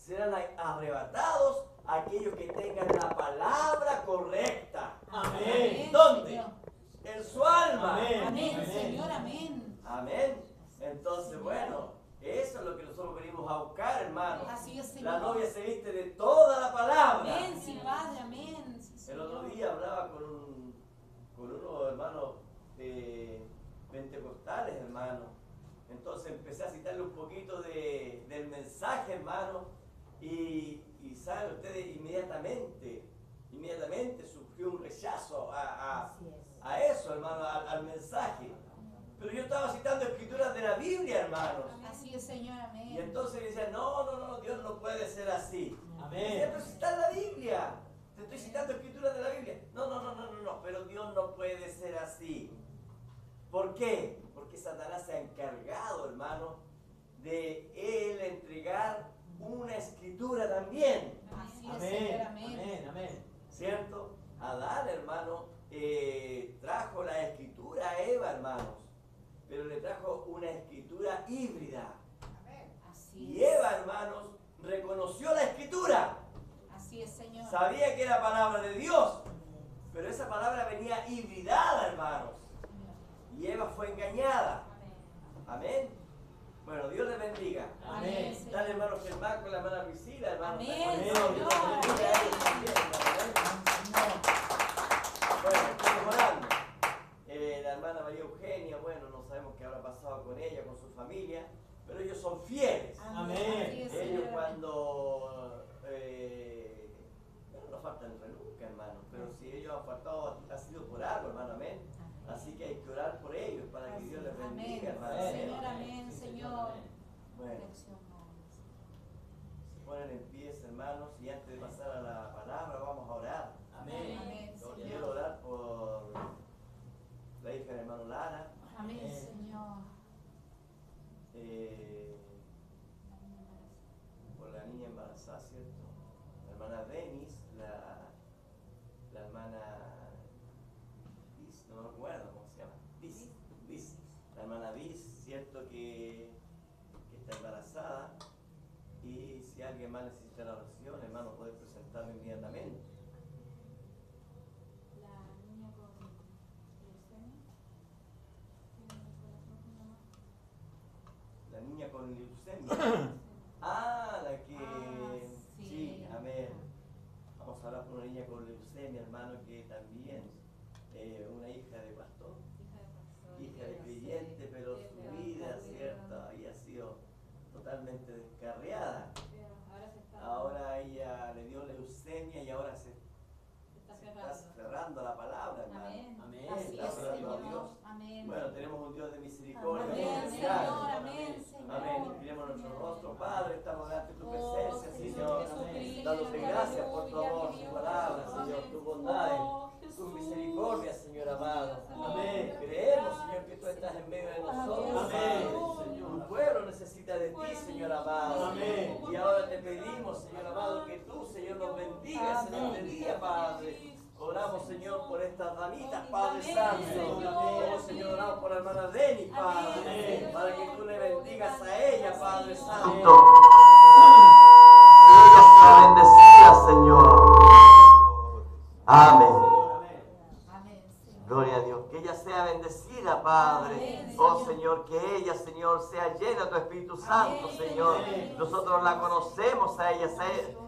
serán arrebatados aquellos que tengan la palabra correcta. Amén. ¿Dónde? En su alma. Amén. Amén, Señor, amén. Amén. Entonces, bueno, eso es lo que nosotros venimos a buscar, hermano. Así es, Señor. La novia se viste de toda la palabra. Amén, sí, Padre, amén. Sí, El Señor. otro día hablaba con unos hermanos pentecostales, hermano. Entonces empecé a citarle un poquito del mensaje, hermano. Y saben ustedes, inmediatamente sufrió un rechazo a eso, hermano, al mensaje. Pero yo estaba citando escrituras de la Biblia, hermanos. Así es, Señor, amén. Y entonces me decían, no, Dios no puede ser así. Amén. Pero si está en la Biblia. Te estoy citando escrituras de la Biblia. No, pero Dios no puede ser así. ¿Por qué? Porque Satanás se ha encargado, hermano, de él entregar una escritura también. Así es, Señor, amén. Amén. ¿Cierto? Adán, hermano, trajo la escritura a Eva, hermanos. Pero le trajo una escritura híbrida. Así Y es. Eva, hermanos, reconoció la escritura. Así es, Señor. Sabía que era palabra de Dios, pero esa palabra venía hibridada, hermanos. Y Eva fue engañada. Amén. Bueno, Dios les bendiga. Amén. Está el hermano Germán con la hermana Priscila, hermano. Amén, Amén. Señor. Dios les bendiga a ellos también, amén. Bueno, estamos orando. La hermana María Eugenia, bueno, no sabemos qué habrá pasado con ella, con su familia, pero ellos son fieles. Amén. Así es, Ellos Señor. cuando no faltan nunca, hermano, pero si ellos han faltado ha sido por algo, hermano, amén. Así que hay que orar por ellos para que Dios les bendiga, hermano. Amén. Amén. Señor, amén, Señor. Bueno, se ponen en pie, hermanos, y antes de pasar a la palabra vamos a orar. Amén. Amén, Yo Señor. quiero orar por la hija del hermano Lara, Amén, Señor. por la niña embarazada, ¿cierto? La hermana Denis, la hermana Liz, no me acuerdo cómo se llama, Liz, la hermana Liz, ¿cierto? Que está embarazada, y si alguien más necesita la oración, hermano, puede presentarlo inmediatamente. La niña con leucemia. La niña con leucemia. Ah, la que... sí. Sí, amén. Vamos a hablar con una niña con leucemia, hermano, que también, una hija de pastor, hija de creyente, pero su vida, ¿cierto? Había sido totalmente descarriada. Ahora ella le dio leucemia y ahora se está cerrando la palabra, hermano. Amén. Así Está es, orando a Señor. Dios. Amén. Bueno, tenemos un Dios de misericordia. Amén, de Señor. gracia. Amén, Señor. Amén. Miremos nuestro rostro, Padre, estamos delante de tu Oh, presencia, Señor Señor. Jesucristo, Dándote gracias por tu amor, aleluya, tu palabra, Dios. Señor, Amén. tu bondad, Oh, tu Jesús. misericordia, Señor amado. Amén. Creemos, Señor, que tú estás en medio de nosotros. Amén. Tu pueblo necesita de ti, Señor amado. Amén. Y ahora te pedimos, Señor amado, que tú, Señor, nos bendigas en este día, Padre. Oramos, Señor, por estas damitas, Padre Amén, Santo. Señor. Oh, Señor, oramos por la hermana Denis, Padre. Amén. Para que tú le bendigas a ella, Padre Señor. Santo. Que ella sea bendecida, Señor. Amén. Amén, Señor. Gloria a Dios. Que ella sea bendecida, Padre. Amén, Oh, Señor. Señor, que ella, Señor, sea llena de tu Espíritu Santo, Amén, Señor. Señor. Nosotros la conocemos a ella.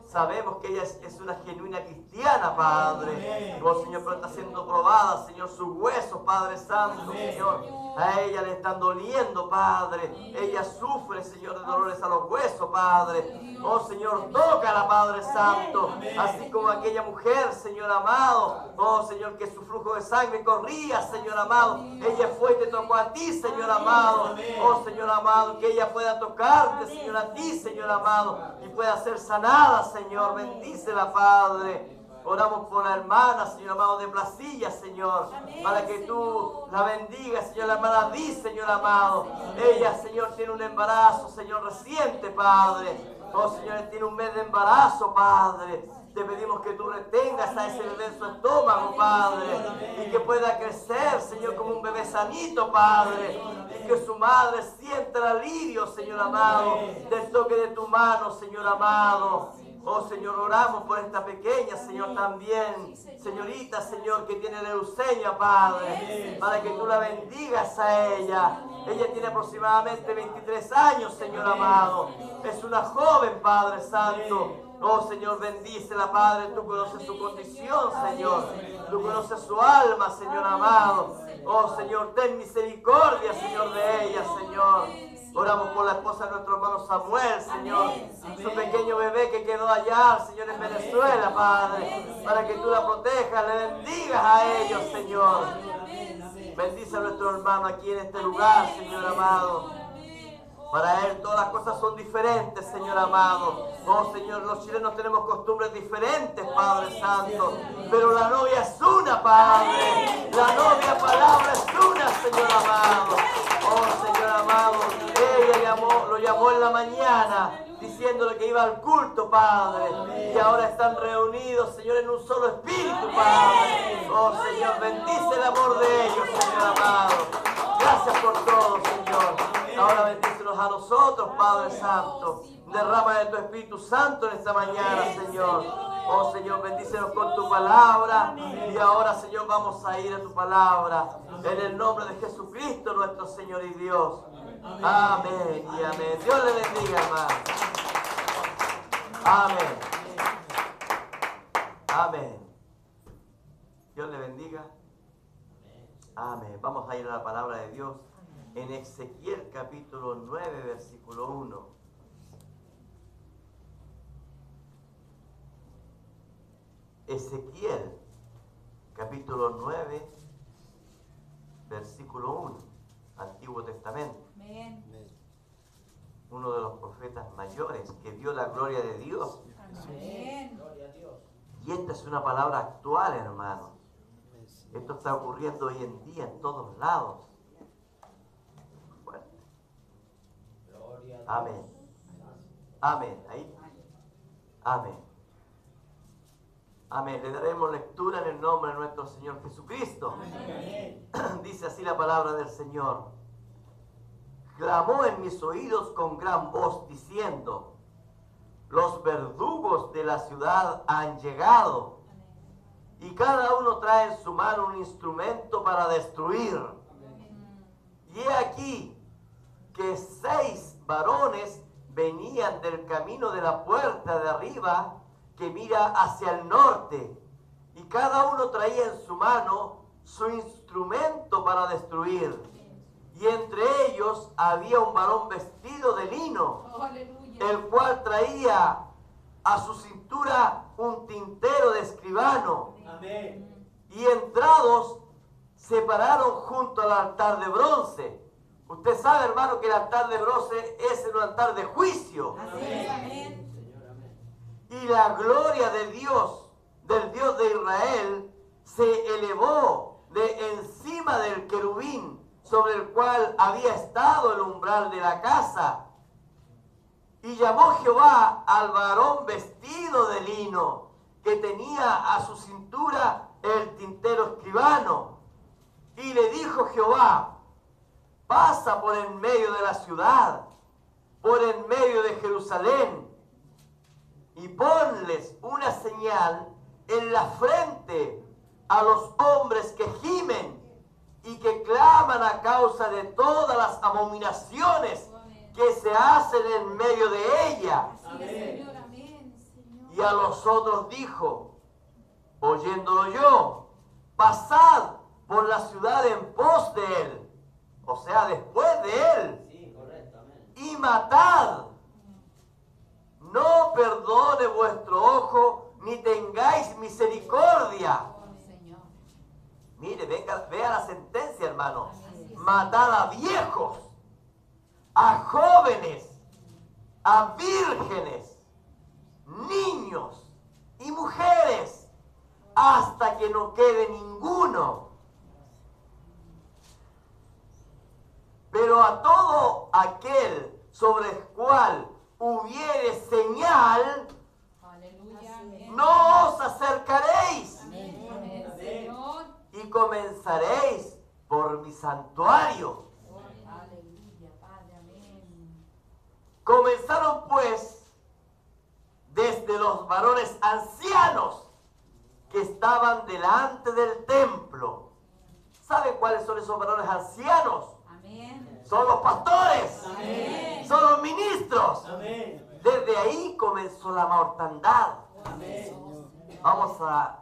Sabemos que ella es una genuina cristiana, Padre. Amén. Oh, Señor, pero está siendo probada, Señor, sus huesos, Padre Santo, Amén. Señor. A ella le están doliendo, Padre. Ella sufre, Señor, de dolores a los huesos, Padre. Oh, Señor, tócala, Padre Santo. Amén. Así como aquella mujer, Señor amado. Oh, Señor, que su flujo de sangre corría, Señor amado. Ella fue y te tocó a ti, Señor amado. Amén. Oh, Señor amado, que ella pueda tocarte, Señor, a ti, Señor amado. Y pueda ser sanada, Señor. Bendícela, Padre. Oramos por la hermana, Señor amado, de Placilla, Señor, Amén, para que tú Señor. la bendigas, Señor, la hermana Di, Señor amado. Ella, Señor, tiene un embarazo, Señor, reciente, Padre. Oh, Señor, tiene un mes de embarazo, Padre. Te pedimos que tú retengas a ese bebé en su estómago, Padre, y que pueda crecer, Señor, como un bebé sanito, Padre, y que su madre sienta el alivio, Señor amado, del toque de tu mano, Señor amado. Oh, Señor, oramos por esta pequeña, Señor, también, señorita, Señor, que tiene leucemia, Padre, para que tú la bendigas a ella. Ella tiene aproximadamente 23 años, Señor amado. Es una joven, Padre Santo. Oh, Señor, bendícela, Padre. Tú conoces su condición, Señor. Tú conoces su alma, Señor amado. Oh, Señor, ten misericordia, Señor, de ella, Señor. Oramos por la esposa de nuestro hermano Samuel, Señor. Su pequeño bebé que quedó allá, Señor, en Venezuela, Padre. Para que tú la protejas, le bendigas a ellos, Señor. Bendice a nuestro hermano aquí en este lugar, Señor amado. Para él todas las cosas son diferentes, Señor amado. Oh, Señor, los chilenos tenemos costumbres diferentes, Padre Santo. Pero la novia es una, Padre. La novia palabra es una, Señor amado. Oh, Señor amado, ella lo llamó en la mañana diciéndole que iba al culto, Padre. Y ahora están reunidos, Señor, en un solo espíritu, Padre. Oh, Señor, bendice el amor de ellos, Señor amado. Gracias por todo, Señor. Ahora bendícenos a nosotros, Padre Santo. Derrama de tu Espíritu Santo en esta mañana, Señor. Oh, Señor, bendícenos con tu palabra. Y ahora, Señor, vamos a ir a tu palabra. En el nombre de Jesucristo, nuestro Señor y Dios. Amén y amén. Dios le bendiga, hermano. Amén. Amén. Dios le bendiga. Amén. Vamos a ir a la palabra de Dios en Ezequiel capítulo 9, versículo 1. Ezequiel capítulo 9, versículo 1, Antiguo Testamento. Amén. Uno de los profetas mayores que vio la gloria de Dios. Amén. Y esta es una palabra actual, hermanos. Esto está ocurriendo hoy en día en todos lados. Bueno. Amén. Amén. Ahí. Amén. Amén. Le daremos lectura en el nombre de nuestro Señor Jesucristo. Amén. Dice así la palabra del Señor. Clamó en mis oídos con gran voz diciendo: los verdugos de la ciudad han llegado. Y cada uno trae en su mano un instrumento para destruir. Amén. Y he aquí que 6 varones venían del camino de la puerta de arriba que mira hacia el norte. Y cada uno traía en su mano su instrumento para destruir. Y entre ellos había un varón vestido de lino, el cual traía a su cintura un tintero de escribano. Amén. Y entrados se pararon junto al altar de bronce. Usted sabe, hermano, que el altar de bronce es el altar de juicio. Amén. Y la gloria de Dios, del Dios de Israel, se elevó de encima del querubín sobre el cual había estado el umbral de la casa. Y llamó Jehová al varón vestido de lino, que tenía a su cintura el tintero escribano. Y le dijo Jehová: pasa por en medio de la ciudad, por en medio de Jerusalén, y ponles una señal en la frente a los hombres que gimen y que claman a causa de todas las abominaciones que se hacen en medio de ella. Amén. Y a los otros dijo, oyéndolo yo: pasad por la ciudad en pos de él, o sea, después de él. Sí, correcto, amén. Y matad. No perdone vuestro ojo, ni tengáis misericordia. Mire, vea la sentencia, hermano. Matad a viejos, a jóvenes, a vírgenes, niños y mujeres, hasta que no quede ninguno. Pero a todo aquel sobre el cual hubiere señal, no os acercaréis Amén, Señor. y comenzaréis por mi santuario. Aleluya, Padre, amén. Comenzaron pues desde los varones ancianos que estaban delante del templo. ¿Saben cuáles son esos varones ancianos? Amén. Son los pastores. Amén. Son los ministros. Amén. Desde ahí comenzó la mortandad. Amén. Vamos a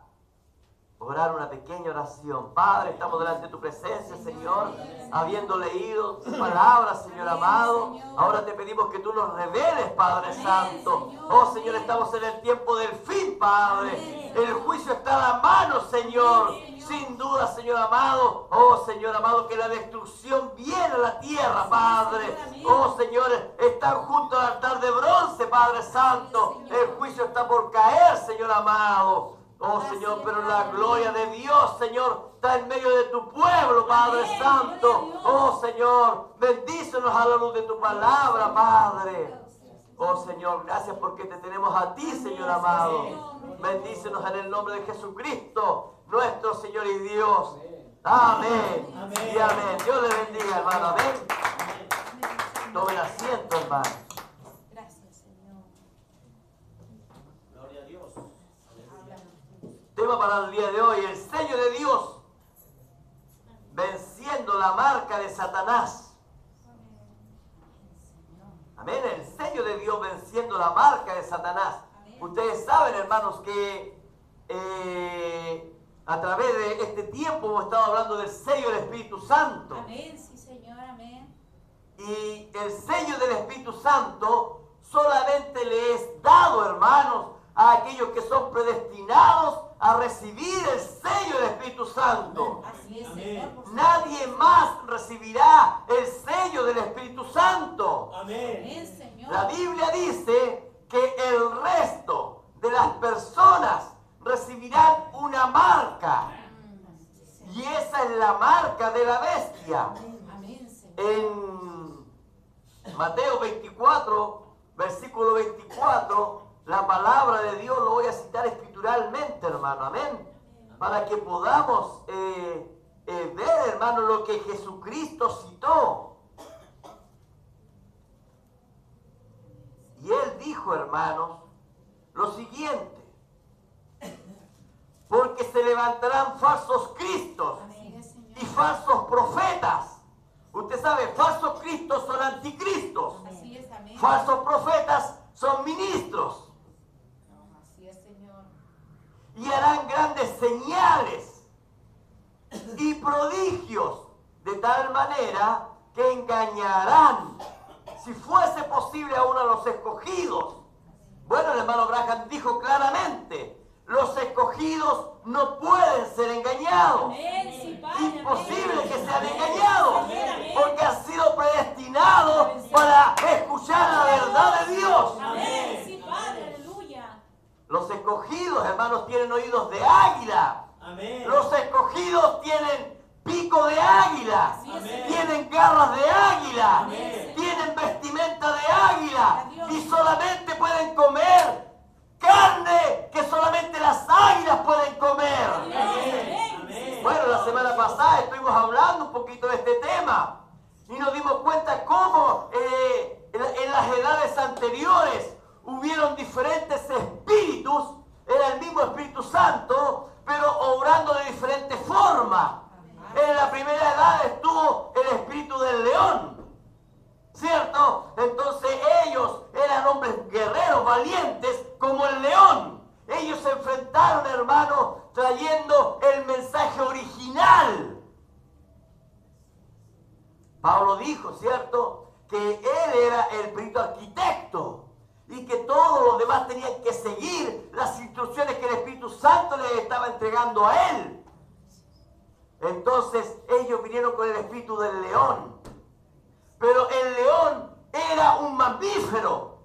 orar una pequeña oración. Padre, estamos delante de tu presencia, Señor, habiendo leído tu palabra, Señor amado. Ahora te pedimos que tú nos reveles, Padre Santo. Oh, Señor, estamos en el tiempo del fin, Padre. El juicio está a la mano, Señor. Sin duda, Señor amado. Oh, Señor amado, que la destrucción viene a la tierra, Padre. Oh, Señor, están junto al altar de bronce, Padre Santo. El juicio está por caer, Señor amado. Oh, Señor, pero la gloria de Dios, Señor, está en medio de tu pueblo, Padre Santo. Oh, Señor, bendícenos a la luz de tu palabra, Padre. Oh, Señor, gracias porque te tenemos a ti, Señor amado. Bendícenos en el nombre de Jesucristo, nuestro Señor y Dios. Amén. Amén. Y amén. Dios le bendiga, hermano. Amén. Tomen asiento, hermano. Gracias, Señor. Gloria a Dios. Tema para el día de hoy, el sello de Dios, venciendo la marca de Satanás. Amén, el sello de Dios venciendo la marca de Satanás. Ustedes saben, hermanos, que a través de este tiempo hemos estado hablando del sello del Espíritu Santo. Amén, sí, Señor, amén. Y el sello del Espíritu Santo solamente le es dado, hermanos, a aquellos que son predestinados a recibir el sello del Espíritu Santo. Así es, Amén. Señor. por Nadie más recibirá el sello del Espíritu Santo. Amén. Amén, Señor. La Biblia dice que el resto de las personas recibirán una marca. Y esa es la marca de la bestia. Amén, Señor. En Mateo 24, versículo 24, la palabra de Dios, lo voy a citar escrituralmente, hermano, amén, para que podamos ver, hermano, lo que Jesucristo citó. Y él dijo, hermanos, lo siguiente: porque se levantarán falsos cristos Así es, Señor. y falsos profetas. Usted sabe, falsos cristos son anticristos. Así es, amén. Falsos profetas son ministros. Así es, Señor. Y harán grandes señales y prodigios, de tal manera que engañarán, si fuese posible, aún a los escogidos. Bueno, el hermano Branham dijo claramente: los escogidos no pueden ser engañados. Amén, sí, Padre. Imposible amén. que sean Amén, engañados, Señor, amén. porque han sido predestinados para escuchar la verdad de Dios. Amén, sí, Padre, aleluya. Los escogidos, hermanos, tienen oídos de águila. Amén. Los escogidos tienen pico de águila. Amén. Tienen garras de águila. Amén. Tienen vestimenta de águila. Y solamente pueden comer carne que solamente las águilas pueden comer. Amén. Amén. Bueno, la semana pasada estuvimos hablando un poquito de este tema y nos dimos cuenta cómo en las edades anteriores hubieron diferentes espíritus. Era el mismo Espíritu Santo, pero obrando de diferente forma. En la primera edad estuvo el espíritu del león, ¿cierto? Entonces ellos eran hombres guerreros, valientes, como el león. Ellos se enfrentaron, hermano, trayendo el mensaje original. Pablo dijo, ¿cierto?, que él era el espíritu arquitecto y que todos los demás tenían que seguir las instrucciones que el Espíritu Santo les estaba entregando a él. Entonces ellos vinieron con el espíritu del león. Pero el león era un mamífero.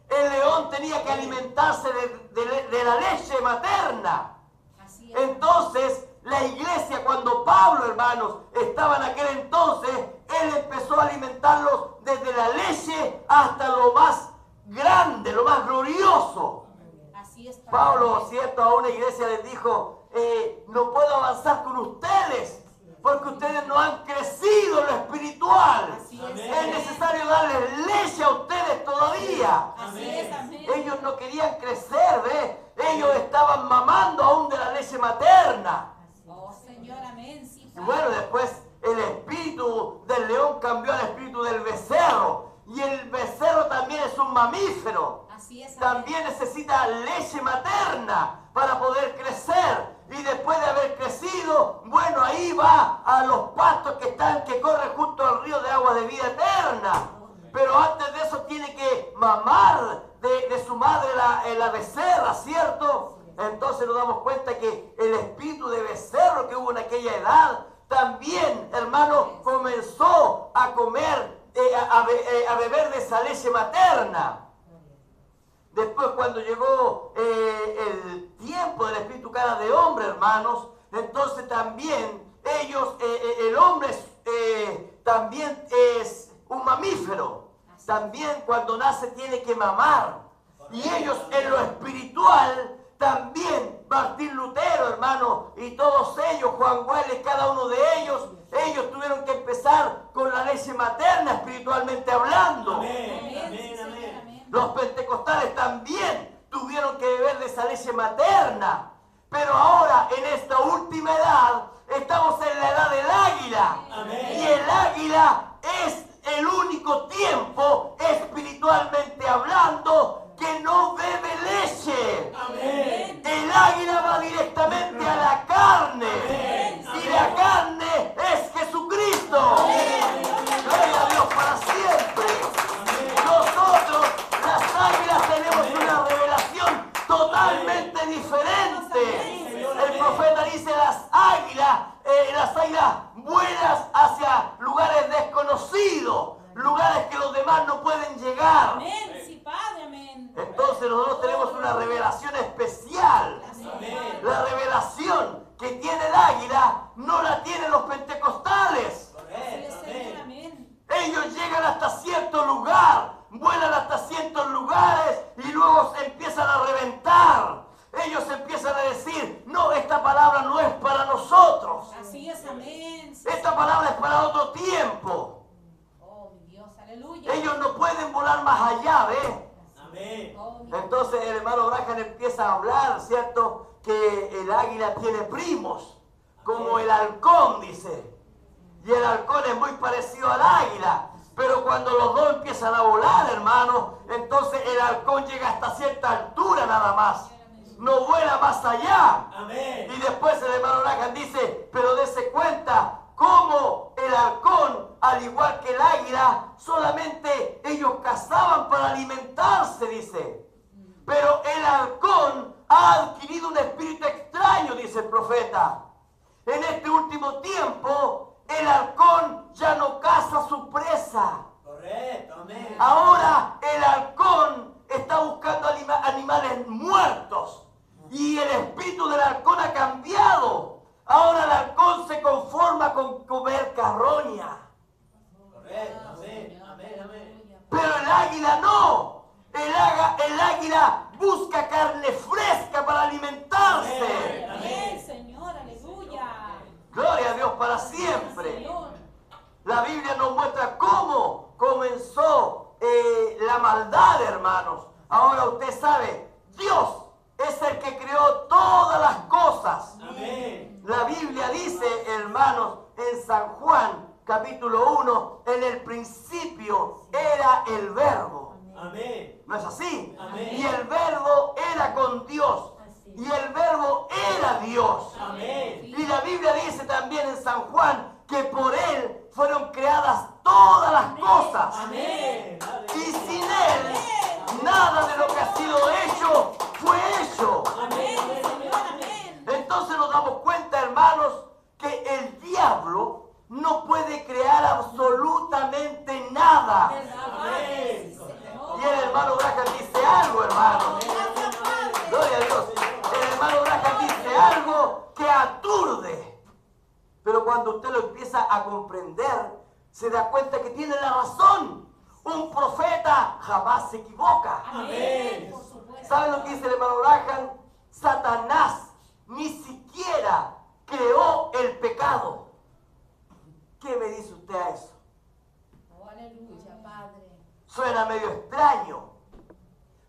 El león tenía que alimentarse de la leche materna. Así es. Entonces la iglesia, cuando Pablo, hermanos, estaba en aquel entonces, él empezó a alimentarlos desde la leche hasta lo más grande, lo más glorioso. Así es, Padre. Pablo Pablo, ¿cierto?, a una iglesia les dijo, no puedo avanzar con ustedes porque ustedes no han crecido en lo espiritual. Es necesario darles leche a ustedes todavía. Ellos no querían crecer, ¿ves? Ellos estaban mamando aún de la leche materna. Oh, Señor, amén. Sí, Y bueno, después el espíritu del león cambió al espíritu del becerro. Y el becerro también es un mamífero. así es. También necesita leche materna para poder crecer. Y después de haber crecido, bueno, ahí va a los pastos que corren junto al río de agua de vida eterna. Pero antes de eso tiene que mamar de su madre la becerra, ¿cierto? Entonces nos damos cuenta que el espíritu de becerro que hubo en aquella edad también, hermano, comenzó a comer, a beber de esa leche materna. Después, cuando llegó el tiempo del espíritu cara de hombre, hermanos, entonces también el hombre también es un mamífero. También cuando nace tiene que mamar. Y ellos en lo espiritual también, Martín Lutero, hermano, y todos ellos, Juan Wesley, cada uno de ellos tuvieron que empezar con la leche materna espiritualmente hablando. Los pentecostales también tuvieron que beber de esa leche materna. Pero ahora, en esta última edad, estamos en la edad del águila. Y el águila es el único tiempo, espiritualmente hablando, que no bebe leche. El águila va directamente a la carne. Y la carne es Jesucristo. Gloria a Dios para siempre. Nosotros, las águilas, tenemos una revelación totalmente diferente. El profeta dice las águilas vuelan hacia lugares desconocidos, lugares que los demás no pueden llegar. Amén. Sí, Padre, amén. Entonces nosotros tenemos una revelación especial. La revelación que tiene el águila no la tienen los pentecostales. Ellos llegan hasta cierto lugar, vuelan hasta ciertos lugares y luego se empiezan a reventar. Ellos empiezan a decir, no, esta palabra no es para nosotros. Así es, amén. Sí, esta palabra es para otro tiempo. oh, mi Dios, aleluya. Ellos no pueden volar más allá, ¿ves? Amén. Oh, mi Dios. Entonces el hermano Branham empieza a hablar, ¿cierto? Que el águila tiene primos, como el halcón, dice. Y el halcón es muy parecido al águila. Pero cuando los dos empiezan a volar, hermano, entonces el halcón llega hasta cierta altura nada más. No vuela más allá. Amén. Y después el hermano Branham dice, pero dése cuenta cómo el halcón, al igual que el águila, solamente ellos cazaban para alimentarse, dice. Pero el halcón ha adquirido un espíritu extraño, dice el profeta. En este último tiempo, el halcón ya no caza su presa. Correcto, amén. Ahora el halcón está buscando animales muertos. Y el espíritu del halcón ha cambiado. Ahora el halcón se conforma con comer carroña. Correcto, amén. Amén, amén. Pero el águila no. El águila busca carne fresca para alimentarse. Amén, Señor, aleluya. Gloria a Dios para siempre. Señor. La Biblia nos muestra cómo comenzó la maldad, hermanos. Ahora usted sabe, Dios es el que creó todas las cosas. Amén. La Biblia dice, hermanos, en San Juan, capítulo 1, en el principio era el Verbo. Amén. ¿No es así? Amén. Y el Verbo era con Dios. Y el Verbo era Dios. Amén. Y la Biblia dice también en San Juan que por Él fueron creadas todas las cosas. Amén. Y sin Él, nada de lo que ha sido hecho fue hecho. Amén. Señor, amén. Entonces nos damos cuenta, hermanos, que el diablo no puede crear absolutamente nada. Amén. Y el hermano Branham dice algo, hermano. Gloria a Dios. El hermano Branham dice algo que aturde. Pero cuando usted lo empieza a comprender, se da cuenta que tiene la razón. Un profeta jamás se equivoca. Amén. Por supuesto. ¿Saben lo que dice el hermano Branham? Satanás ni siquiera creó el pecado. ¿Qué me dice usted a eso? Oh, aleluya, Padre. Suena medio extraño,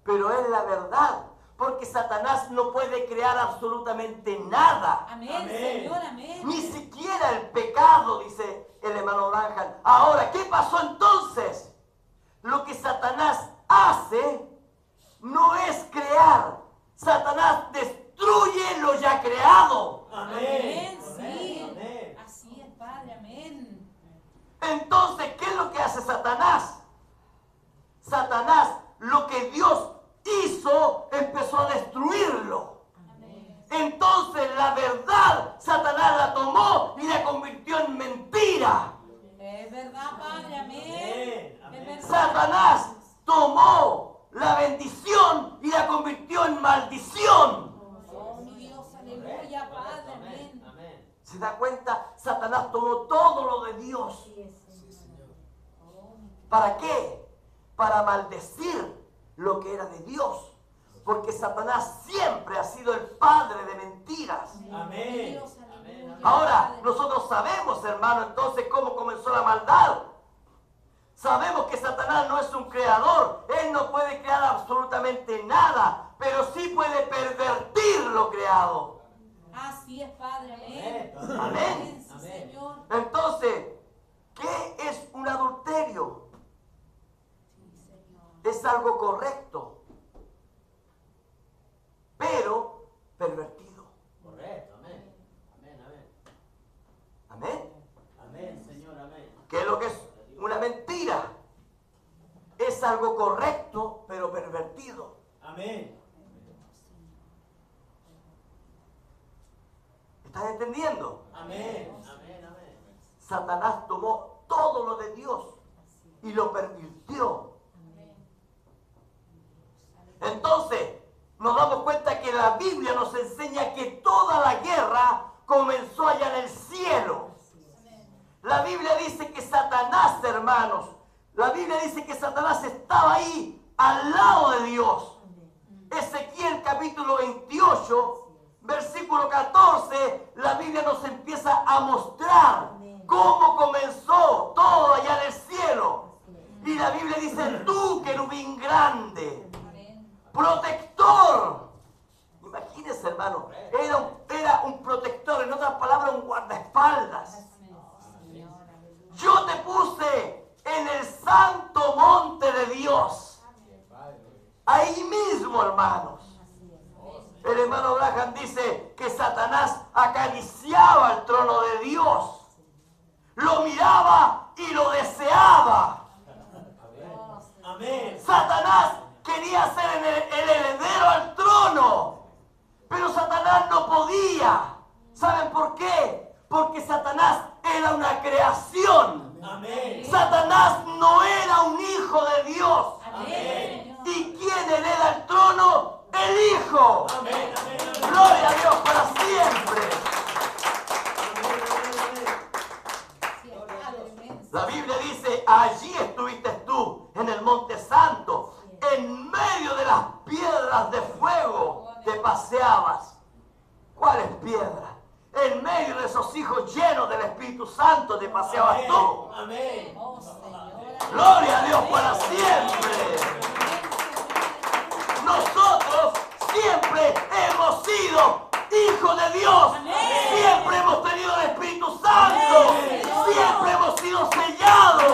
pero es la verdad, porque Satanás no puede crear absolutamente nada. Amén, Amén. Señor, amén. Ni siquiera el pecado, dice el hermano Branham. Ahora, ¿qué pasó entonces? Lo que Satanás hace no es crear. Satanás destruye lo ya creado. Amén, Correcto, sí. amén. Así es, Padre, amén. Entonces, ¿qué es lo que hace Satanás? Satanás, lo que Dios hizo, empezó a destruirlo. Amén. Entonces, la verdad, Satanás la tomó y la convirtió en mentira. Es verdad, Padre, amén. Amén, amén. Es verdad. Satanás tomó la bendición y la convirtió en maldición. Oh, mi Dios, aleluya, Padre, amén. Amén. ¿Se da cuenta? Satanás tomó todo lo de Dios. Oh, mi ¿Para qué? Para maldecir lo que era de Dios. Porque Satanás siempre ha sido el padre de mentiras. Amén. Dios, Amén. aleluya. Ahora, Padre. nosotros sabemos, hermano, entonces cómo comenzó la maldad. Sabemos que Satanás no es un creador. Él no puede crear absolutamente nada, pero sí puede pervertir lo creado. Así es, Padre, amén. Correcto. Amén. Sí, Amén. Señor. Entonces, ¿qué es un adulterio? Sí, Señor. Es algo correcto, pero pervertido. Correcto. Amén. Amén. Amén. Amén. Amén, Señor. Amén. ¿Qué es lo que es una mentira? Es algo correcto, pero pervertido. Amén. ¿Estás entendiendo? Amén. Amén. Amén. Satanás tomó todo lo de Dios y lo pervirtió. Entonces, nos damos cuenta que la Biblia nos enseña que toda la guerra comenzó allá en el cielo. La Biblia dice que Satanás, hermanos, la Biblia dice que Satanás estaba ahí al lado de Dios. Ezequiel capítulo 28, versículo 14, la Biblia nos empieza a mostrar cómo comenzó todo allá en el cielo. Y la Biblia dice, tú, querubín grande, protector. Imagínense, hermano, era un protector, en otras palabras, un guardaespaldas. Yo te puse en el santo monte de Dios. Ahí mismo, hermanos. El hermano Branham dice que Satanás acariciaba el trono de Dios. Lo miraba y lo deseaba. Amén. Satanás quería ser el heredero al trono, pero Satanás no podía. ¿Saben por qué? Porque Satanás era una creación. Amén. Satanás no era un hijo de Dios. Amén. ¿Y quién hereda el trono? El Hijo. Amén. Amén. Gloria a Dios para siempre. La Biblia dice, allí estuviste tú, en el monte santo, en medio de las piedras de fuego te paseabas. ¿Cuáles piedras? En medio de esos hijos llenos del Espíritu Santo te paseabas tú. Amén. Oh, Señor. Gloria a Dios para siempre. Nosotros siempre hemos sido hijos de Dios. Siempre hemos tenido el Espíritu Santo. Siempre hemos sido sellados.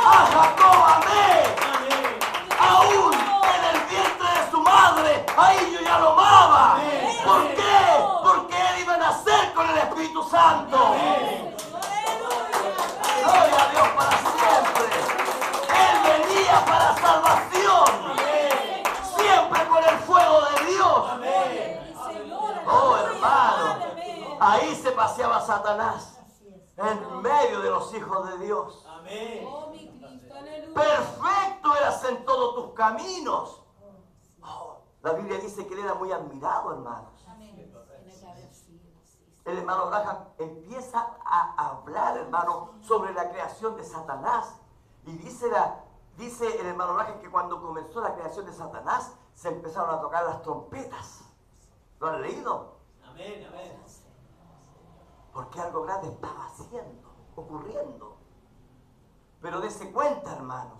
A Jacob, amén. Amén. Aún en el vientre de su madre, ahí yo ya lo amaba. ¿Por qué? Porque él iba a nacer con el Espíritu Santo. Gloria a Dios para siempre. Él venía para salvación. Siempre con el fuego de Dios. Oh, hermano. Ahí se paseaba Satanás. En medio de los hijos de Dios. Amén. Oh, mi Cristo, aleluya. Perfecto eras en todos tus caminos. Oh, la Biblia dice que él era muy admirado, hermanos. Amén. Tiene que haber sido, sí. El hermano Branham empieza a hablar, hermano, sobre la creación de Satanás. Y dice el hermano Branham que cuando comenzó la creación de Satanás, se empezaron a tocar las trompetas. ¿Lo han leído? Amén, amén. Porque algo grande estaba haciendo, ocurriendo. Pero dése cuenta, hermanos,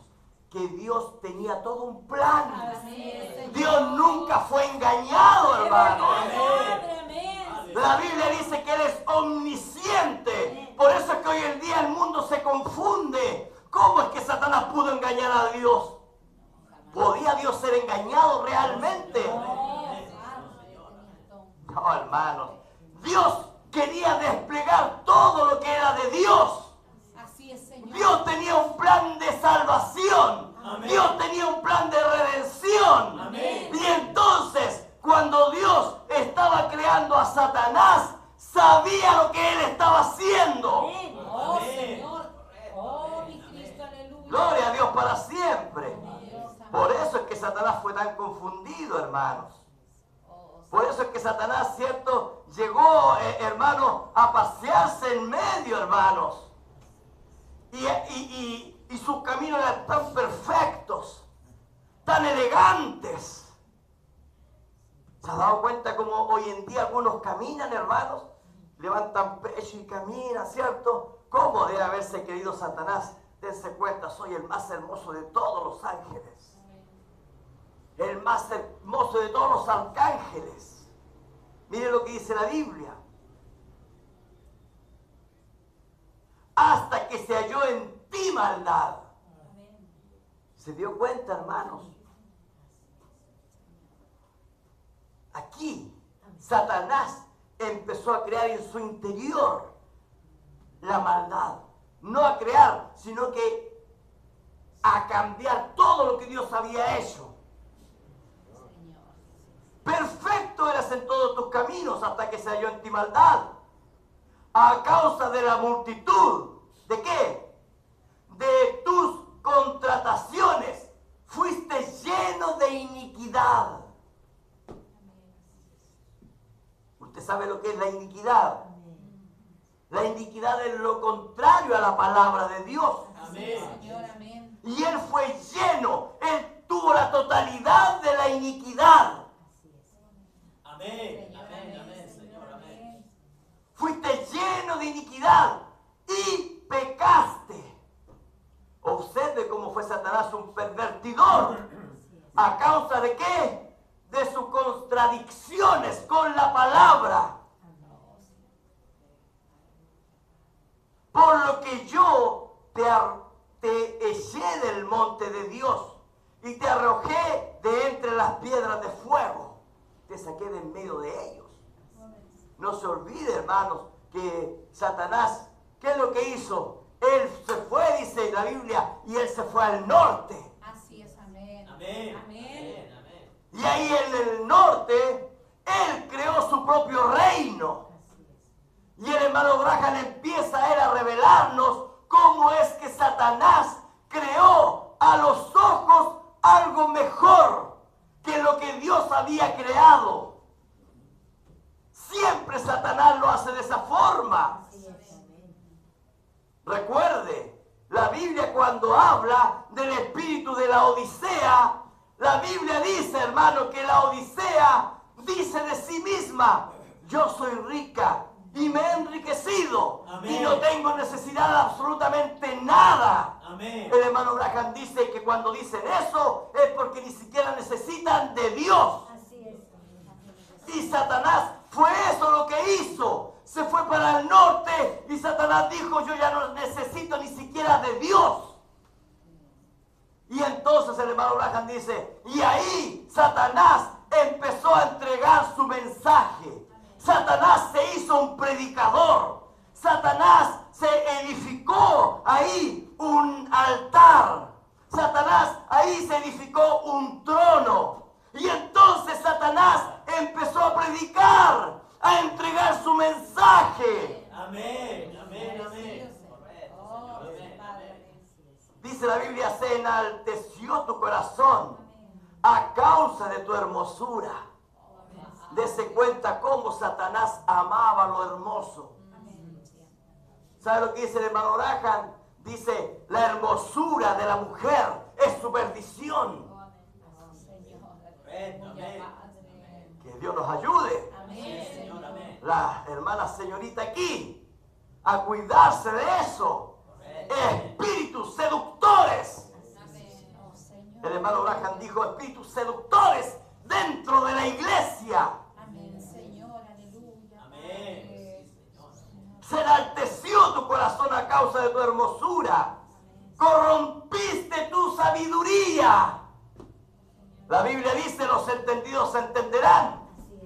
que Dios tenía todo un plan. Así es, Señor. Dios nunca fue engañado, hermanos. Padre, amén. La Biblia dice que Él es omnisciente. Por eso es que hoy en día el mundo se confunde. ¿Cómo es que Satanás pudo engañar a Dios? ¿Podía Dios ser engañado realmente? No, hermanos. Dios quería desplegar todo lo que era de Dios. Así es, Señor. Dios tenía un plan de salvación. Amén. Dios tenía un plan de redención. Amén. Y entonces, cuando Dios estaba creando a Satanás, sabía lo que Él estaba haciendo. Amén. Oh, Amén. Señor. Oh, mi Cristo, aleluya. Gloria a Dios para siempre. Dios, amén. Por eso es que Satanás fue tan confundido, hermanos. Oh, Por eso es que Satanás, ¿cierto? Llegó, hermano, a pasearse en medio, hermanos. Y sus caminos eran tan perfectos, tan elegantes. ¿Se ha dado cuenta cómo hoy en día algunos caminan, hermanos? Levantan pecho y caminan, ¿cierto? ¿Cómo debe haberse querido Satanás? Dense cuenta, soy el más hermoso de todos los ángeles. El más hermoso de todos los arcángeles. Mire lo que dice la Biblia. Hasta que se halló en ti maldad. ¿Se dio cuenta, hermanos? Aquí, Satanás empezó a crear en su interior la maldad. No a crear, sino que a cambiar todo lo que Dios había hecho. Perfecto eras en todos tus caminos hasta que se halló en ti maldad. A causa de la multitud, ¿de qué? De tus contrataciones, fuiste lleno de iniquidad. ¿Usted sabe lo que es la iniquidad? La iniquidad es lo contrario a la palabra de Dios. Amén. Señor, amén. Y él fue lleno, él tuvo la totalidad de la iniquidad. Amén. Señor, Amén. amén. Amén, Señor. Amén. Fuiste lleno de iniquidad y pecaste. Observe cómo fue Satanás un pervertidor. ¿A causa de qué? De sus contradicciones con la palabra. Por lo que yo te eché del monte de Dios y te arrojé de entre las piedras de fuego. Te saqué de en medio de ellos. No se olvide, hermanos, que Satanás, ¿qué es lo que hizo? Él se fue, dice la Biblia, y él se fue al norte. Así es, amén. Amén. Amén. Amén. Y ahí en el norte, él creó su propio reino. Y el hermano Graham empieza a él a revelarnos cómo es que Satanás creó a los ojos algo mejor que lo que Dios había creado. Siempre Satanás lo hace de esa forma. Recuerde, la Biblia cuando habla del espíritu de la Odisea, la Biblia dice, hermano, que la Odisea dice de sí misma, yo soy rica y me he enriquecido. Amén. Y no tengo necesidad de absolutamente nada. Amén. El hermano Graham dice que cuando dicen eso es porque ni siquiera necesitan de Dios. Así es. Y Satanás fue eso lo que hizo. Se fue para el norte y Satanás dijo, yo ya no necesito ni siquiera de Dios. Y entonces el hermano Graham dice, y ahí Satanás empezó a entregar su mensaje. Satanás se hizo un predicador. Satanás se edificó ahí un altar. Satanás ahí se edificó un trono. Y entonces Satanás empezó a predicar, a entregar su mensaje. Amén. Amén. Amén. Correcto, Oh, Señor. Amén. Padre, Amén. Dice la Biblia, se enalteció tu corazón a causa de tu hermosura. Dese cuenta cómo Satanás amaba lo hermoso. ¿Sabe lo que dice el hermano Graham? Dice, la hermosura de la mujer es su perdición. Correcto. Amén. Que Dios nos ayude. la hermana señorita aquí a cuidarse de eso. Espíritus seductores. Oh, Señor. El hermano Abraham dijo espíritus seductores dentro de la iglesia. Amén, Señor, aleluya. Amén. Se enalteció tu corazón a causa de tu hermosura. Corrompiste tu sabiduría. La Biblia dice, los entendidos se entenderán. Así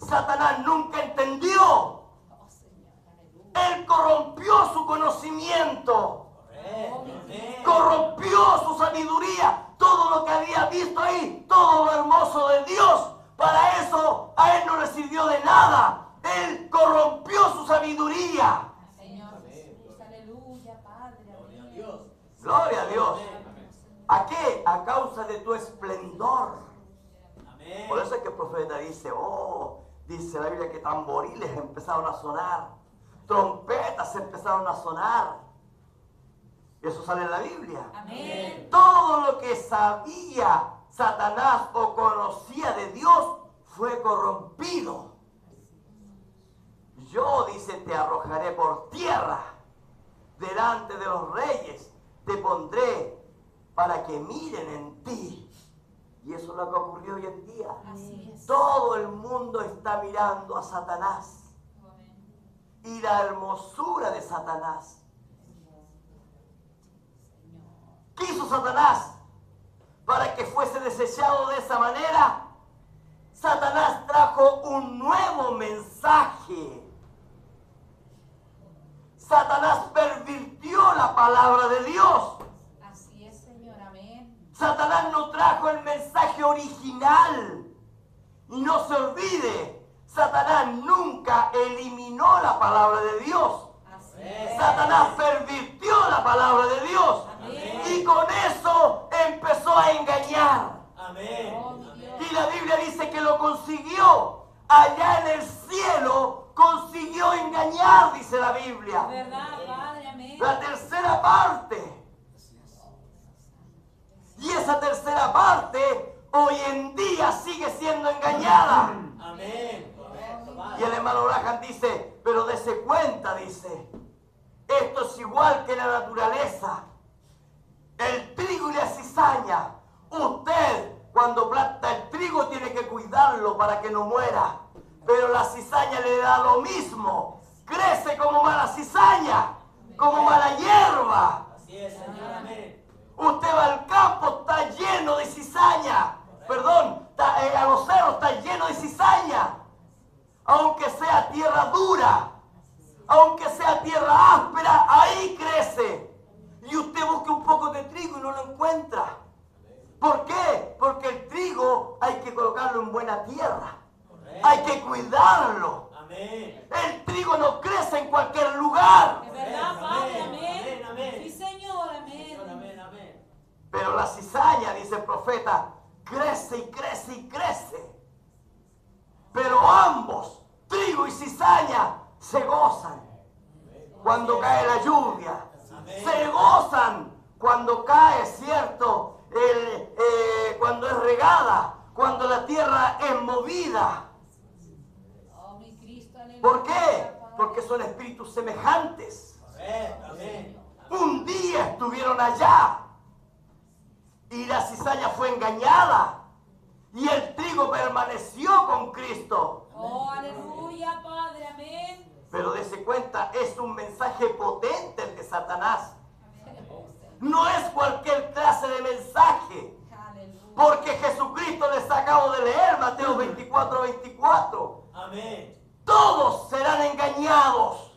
es. Satanás nunca entendió. Oh, Señor, aleluya. Él corrompió su conocimiento. Amén. Corrompió su sabiduría. Todo lo que había visto ahí, todo lo hermoso de Dios, para eso a él no le sirvió de nada. Él corrompió su sabiduría. Señor Jesús, aleluya, Padre. Gloria a Amén. Dios. Gloria a Dios. Amén. ¿A qué? A causa de tu esplendor. Amén. Por eso es que el profeta dice, dice la Biblia que tamboriles empezaron a sonar, trompetas empezaron a sonar. Y eso sale en la Biblia. Amén. Todo lo que sabía Satanás o conocía de Dios fue corrompido. Yo, dice, te arrojaré por tierra, delante de los reyes, te pondré para que miren en ti. Y eso es lo que ocurrió hoy en día. Así es. Todo el mundo está mirando a Satanás y la hermosura de Satanás. ¿Qué hizo Satanás para que fuese desechado de esa manera? Satanás trajo un nuevo mensaje. Satanás pervirtió la palabra de Dios. Así es, Señor, amén. Satanás no trajo el mensaje original. Y no se olvide, Satanás nunca eliminó la palabra de Dios. Así es. Satanás pervirtió la palabra de Dios. Amén. Y con eso empezó a engañar. Amén. Oh, mi Dios. Y la Biblia dice que lo consiguió. Allá en el cielo consiguió engañar, dice la Biblia. ¿Verdad, Padre? Amén. La tercera parte. Y esa tercera parte hoy en día sigue siendo engañada. Amén. Correcto, Y Padre. el hermano Abraham dice, pero dése cuenta, dice, esto es igual que la naturaleza. El trigo y la cizaña. Usted, cuando planta el trigo, tiene que cuidarlo para que no muera. Pero la cizaña le da lo mismo. Crece como mala cizaña, como mala hierba. Así es, Señor. Amén. Usted va al campo, está lleno de cizaña. Perdón, a los cerros está lleno de cizaña. Aunque sea tierra dura, aunque sea tierra áspera, ahí crece. Y usted busca un poco de trigo y no lo encuentra. ¿Por qué? Porque el trigo hay que colocarlo en buena tierra. Hay que cuidarlo. Amén. El trigo no crece en cualquier lugar. Es verdad, Padre. Amén. Amén. Amén. Sí, Señor. Señor, Amén. amén, amén. Pero la cizaña, dice el profeta, crece y crece y crece. Pero ambos, trigo y cizaña, se gozan cuando cae la lluvia. Amén. Se gozan cuando cae, ¿cierto? Cuando es regada, cuando la tierra es movida. Oh, mi Cristo, aleluya. ¿Por qué? Padre. Porque son espíritus semejantes. Correcto, amén. Un día estuvieron allá y la cizaña fue engañada y el trigo permaneció con Cristo. Oh, aleluya, Padre. Amén. Pero dése cuenta, es un mensaje potente el de Satanás. Amén. No es cualquier clase de mensaje. Aleluya. Porque Jesucristo les acabo de leer, Mateo 24:24. Amén. Todos serán engañados,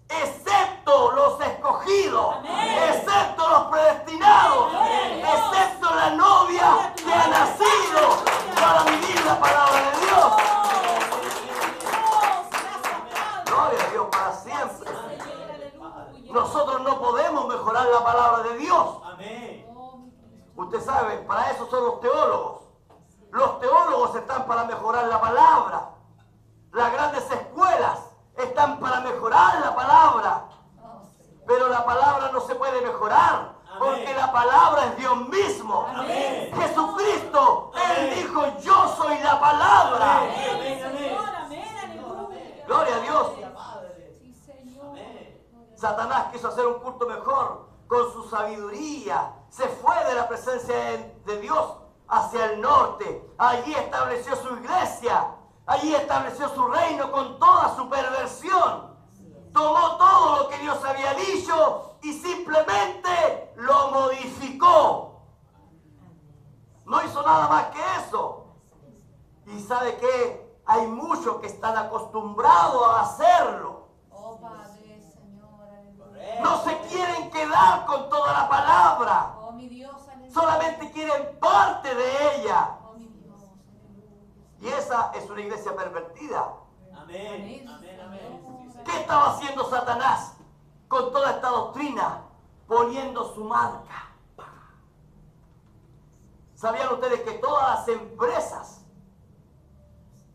excepto los escogidos, Amén. excepto los predestinados, Amén. excepto la novia que ha nacido para vivir la palabra de Dios. Gloria a Dios para siempre. Señor, aleluya. Nosotros no podemos mejorar la palabra de Dios. Amén. Oh, mi Cristo. Usted sabe, para eso son los teólogos. Los teólogos están para mejorar la palabra. Las grandes escuelas están para mejorar la palabra. Oh, Señor. Pero la palabra no se puede mejorar, porque la palabra es Dios mismo. Amén. Jesucristo, Él Amén. dijo, yo soy la palabra. Amén. Amén, amén. Señor, amén, aleluya. quiso hacer un culto mejor, con su sabiduría, se fue de la presencia de Dios hacia el norte. Allí estableció su iglesia. Allí estableció su reino con toda su perversión. Tomó todo lo que Dios había dicho y simplemente lo modificó. No hizo nada más que eso. Y ¿sabe qué? Hay muchos que están acostumbrados a hacerlo. Oh Padre, Señor, No se quieren quedar con toda la palabra. oh mi Dios, aleluya. Solamente quieren parte de ella. Oh mi Dios, aleluya. Y esa es una iglesia pervertida. Amén. Amén. Amén. Sí, Señor. ¿Qué estaba haciendo Satanás con toda esta doctrina? Poniendo su marca. ¿Sabían ustedes que todas las empresas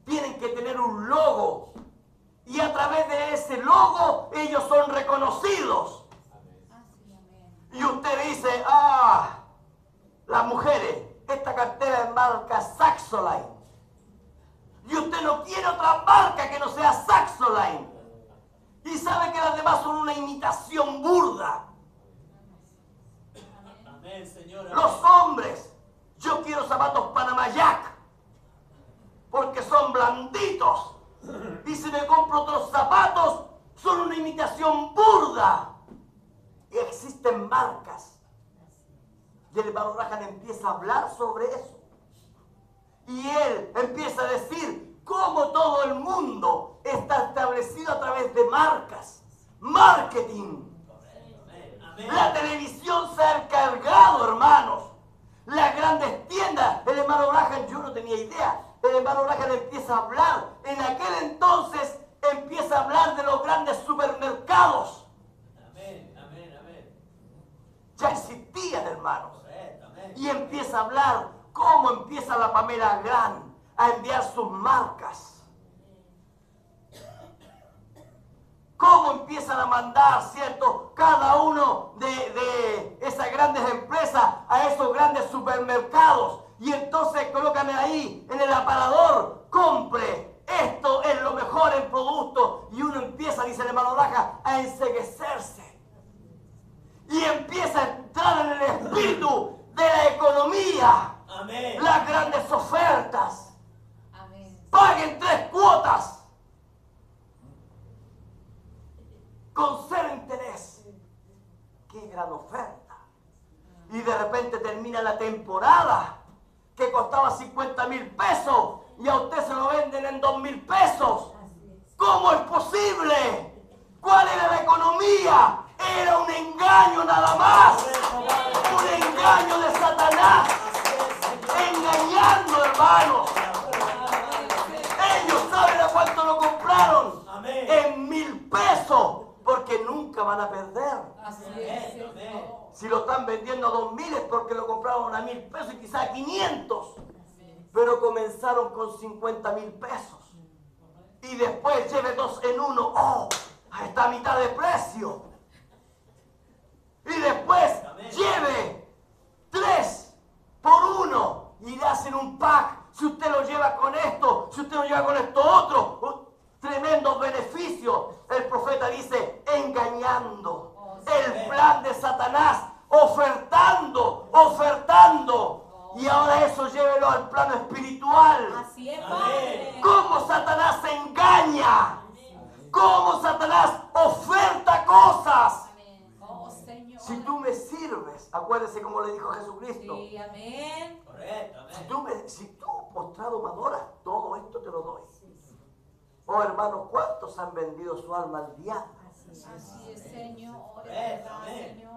tienen que tener un logo? Y a través de ese logo ellos son reconocidos. Así, amén. Y usted dice, las mujeres, esta cartera es marca Saxoline. Y usted no quiere otra marca que no sea Saxoline. Y sabe que las demás son una imitación burda. Amén, Señor. Los hombres, yo quiero zapatos Panama Jack, porque son blanditos. Y si me compro otros zapatos, son una imitación burda. Y existen marcas. Y el hermano Branham empieza a hablar sobre eso. Y él empieza a decir cómo todo el mundo está establecido a través de marcas. Marketing. Amén. La televisión se ha encargado, hermanos. Las grandes tiendas. El hermano Branham, yo no tenía idea. El hermano Branham empieza a hablar. En aquel entonces empieza a hablar de los grandes supermercados. Amén. Amén. Amén. Ya existían, hermanos. Correcto. Amén. Y empieza a hablar cómo empieza la Pamela Gran a enviar sus marcas. Cómo empiezan a mandar, ¿cierto? Cada uno de esas grandes empresas a esos grandes supermercados. Y entonces colocan ahí en el aparador, compre, esto es lo mejor en producto. Y uno empieza, dice el hermano Raja, a enceguecerse. Y empieza a entrar en el espíritu de la economía. Amén. Las grandes ofertas. Amén. Paguen 3 cuotas. Con 0 interés. ¡Qué gran oferta! Y de repente termina la temporada que costaba 50,000 pesos y a usted se lo venden en 2,000 pesos. ¿Cómo es posible? ¿Cuál era la economía? Era un engaño nada más. Un engaño de Satanás. Engañando, hermanos. Ellos saben a cuánto lo compraron. Amén. En 1,000 pesos. Porque nunca van a perder. Así es, Amén. Señor. Si lo están vendiendo a 2,000 es porque lo compraron a 1,000 pesos y quizás a 500. Pero comenzaron con 50,000 pesos. Y después lleve 2 en 1. ¡Oh! Está a mitad de precio. Y después lleve 3 por 1. Y le hacen un pack. Si usted lo lleva con esto, si usted lo lleva con esto otro. Tremendos beneficios. El profeta dice, engañando. El plan de Satanás, ofertando. Y ahora eso llévelo al plano espiritual. Así es, Padre. ¿Cómo Satanás engaña? ¿Cómo Satanás oferta cosas? Amén. Oh, Señor. Si tú me sirves, acuérdese como le dijo Jesucristo. Sí, amén. Correcto. Amén. Si tú postrado me adoras, todo esto te lo doy. Oh, hermanos, ¿cuántos han vendido su alma al diablo? Así es, Señor. Es Correcto. verdad, Amén. Señor.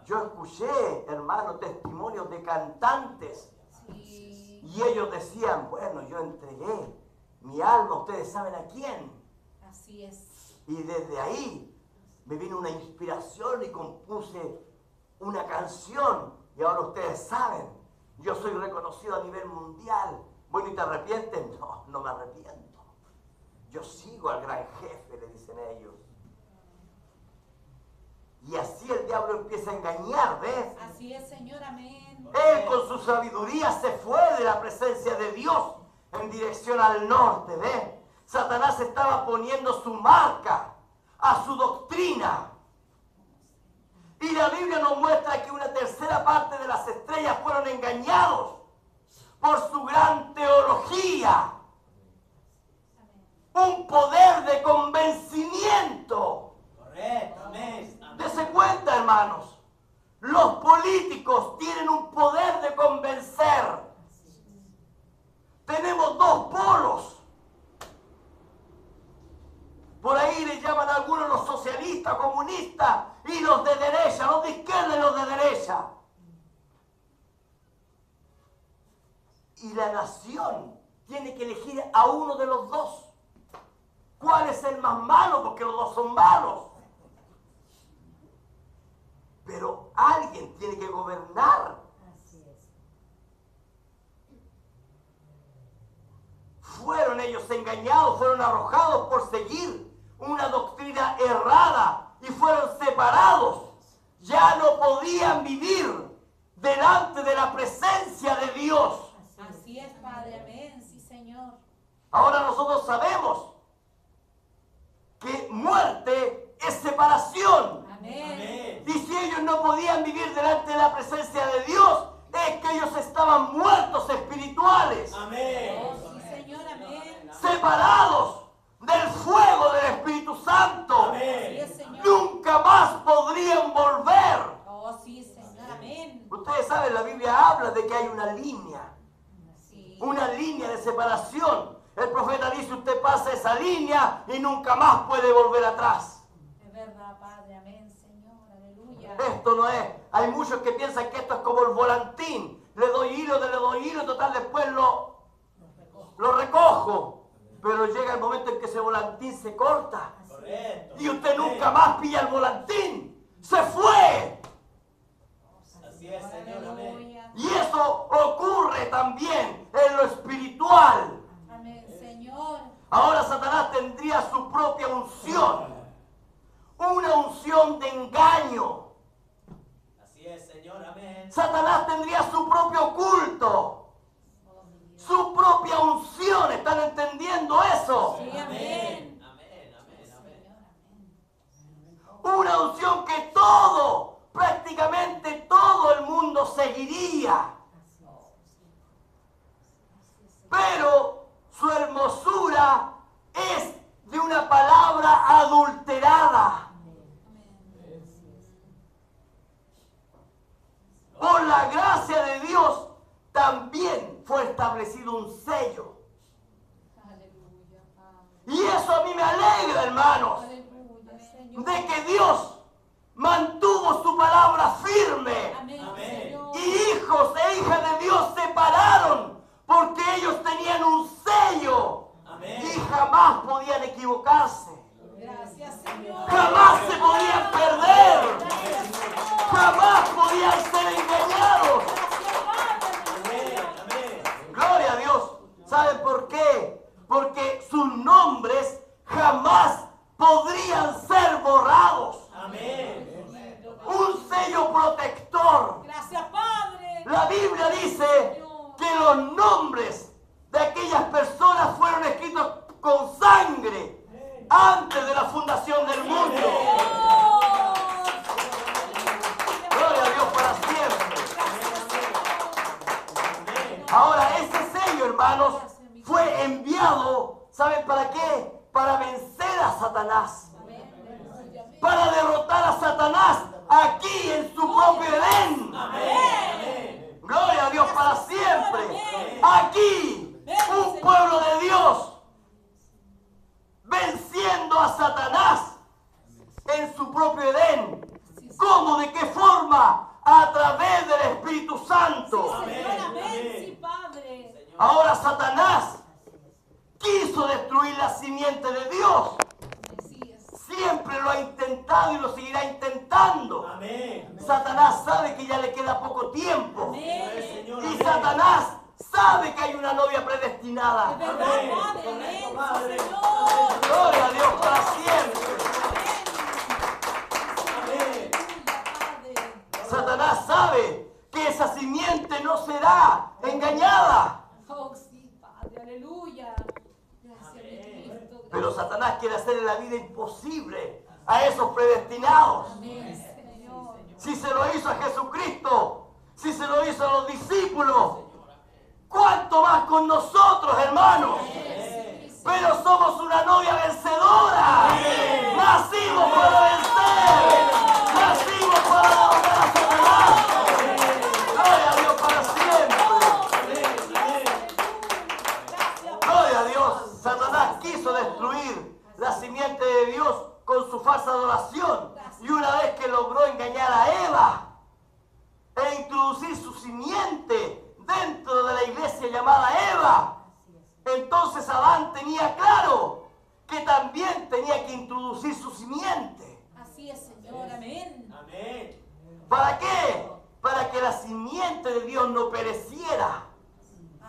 Yo escuché, hermano, testimonios de cantantes Sí. y ellos decían, bueno, yo entregué mi alma, ustedes saben a quién. Así es. Y desde ahí me vino una inspiración y compuse una canción. Y ahora ustedes saben, yo soy reconocido a nivel mundial. Bueno, ¿y te arrepientes? No, no me arrepiento. Yo sigo al gran jefe, le dicen ellos. Y así el diablo empieza a engañar, ¿ves? Así es, Señor. Amén. Él con su sabiduría se fue de la presencia de Dios en dirección al norte, ¿ves? Satanás estaba poniendo su marca a su doctrina. Y la Biblia nos muestra que una tercera parte de las estrellas fueron engañados por su gran teología. Un poder de convencimiento. Correcto, amén. Dese cuenta, hermanos. Los políticos tienen un poder de convencer. Tenemos dos polos. Por ahí le llaman a algunos los socialistas, comunistas, y los de derecha, los de izquierda y los de derecha. Y la nación tiene que elegir a uno de los dos. ¿Cuál es el más malo? Porque los dos son malos. Pero alguien tiene que gobernar. Así es. Fueron ellos engañados, fueron arrojados por seguir una doctrina errada y fueron separados. Ya no podían vivir delante de la presencia de Dios. Así es, Padre, amén, sí, Señor. Ahora nosotros sabemos que muerte es separación. Amén. Y si ellos no podían vivir delante de la presencia de Dios, es que ellos estaban muertos espirituales. Amén. Oh, sí, Señor, amén. Separados del fuego del Espíritu Santo. Amén. Sí, Señor. Nunca más podrían volver. Oh, sí, Señor, amén. Ustedes saben, la Biblia habla de que hay una línea de separación. El profeta dice, usted pasa esa línea y nunca más puede volver atrás. Es verdad, Padre, amén, Señor, aleluya. Esto no es, hay muchos que piensan que esto es como el volantín. Le doy hilo, total después lo recojo. Pero llega el momento en que ese volantín se corta. Correcto. Y usted nunca más pilla el volantín. ¡Se fue! Así es, Señor, amén. Aleluya. Y eso ocurre también en lo espiritual. Amén, Señor. Ahora Satanás tendría su propia unción. Una unción de engaño. Así es, Señor, amén. Satanás tendría su propio culto. Oh, mi Dios. Su propia unción. ¿Están entendiendo eso? Sí, amén. Amén, amén, amén. Señor, amén. Una unción que prácticamente todo el mundo seguiría. Pero su hermosura es de una palabra adulterada. Por la gracia de Dios también fue establecido un sello. Aleluya, Padre. Y eso a mí me alegra, hermanos, Aleluya, Señor. de que Dios mantuvo su palabra firme. Amén, Amén. Señor. Y hijos e hijas de Dios se pararon porque ellos tenían un sello Amén. y jamás podían equivocarse. Gracias, Señor. Jamás se podían perder. Gracias, Señor. Jamás podían ser engañados. Gracias, Padre. Amén, amén. Gloria a Dios. ¿Saben por qué? Porque sus nombres jamás podrían ser borrados. Amén. Un sello protector. Gracias, Padre. La Biblia dice que los nombres de aquellas personas fueron escritos con sangre antes de la fundación del mundo. Gloria a Dios para siempre. Ahora, ese sello, hermanos, fue enviado, ¿saben para qué? Para vencer a Satanás. Para derrotar a Satanás aquí en su propio Edén. Amén. Gloria a Dios para siempre. Aquí, un pueblo de Dios venciendo a Satanás en su propio Edén. ¿Cómo? ¿De qué forma? A través del Espíritu Santo. Señor, amén. Sí, Padre. Ahora Satanás quiso destruir la simiente de Dios. Así es. Siempre lo ha intentado y lo seguirá intentando. Amén. Satanás sabe que ya le queda poco tiempo. Amén. Señor, Y amén. Satanás sabe que hay una novia predestinada. Es verdad, Amén. Padre. Correcto, Amén. Padre. Sí, Señor. Gloria a Dios para siempre. Amén. Aleluya, Padre. Satanás sabe que esa simiente no será engañada. Oh, sí, Padre. Aleluya. Gracias, mi Cristo. Pero Satanás quiere hacer la vida imposible a esos predestinados. Amén, Señor. Si se lo hizo a Jesucristo, si se lo hizo a los discípulos, ¿cuánto más con nosotros, hermanos? Pero somos una novia vencedora. Nacimos para vencer. Nacimos para derrotar a Satanás. Gloria a Dios para siempre. Gloria a Dios. Satanás quiso destruir la simiente de Dios con su falsa adoración. Y una vez que logró engañar a Eva e introducir su simiente dentro de la iglesia llamada Eva, entonces Adán tenía claro que también tenía que introducir su simiente. Así es, Señor. Amén. Amén. ¿Para qué? Para que la simiente de Dios no pereciera.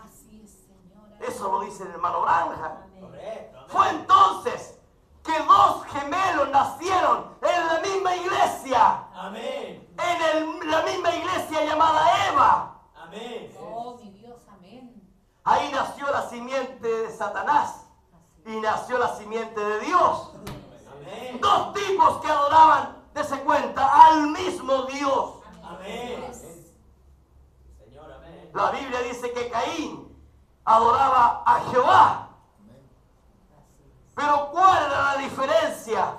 Así es, Señor. Eso lo dice el hermano Branham. Correcto. Amén. Fue entonces que dos gemelos nacieron en la misma iglesia. Amén. En la misma iglesia llamada Eva. Amén. Oh, mi Dios. Amén. Ahí nació la simiente de Satanás y nació la simiente de Dios. Amén. Dos tipos que adoraban, dese cuenta, al mismo Dios. Amén. Señor, amén. La Biblia dice que Caín adoraba a Jehová. Pero ¿cuál era la diferencia?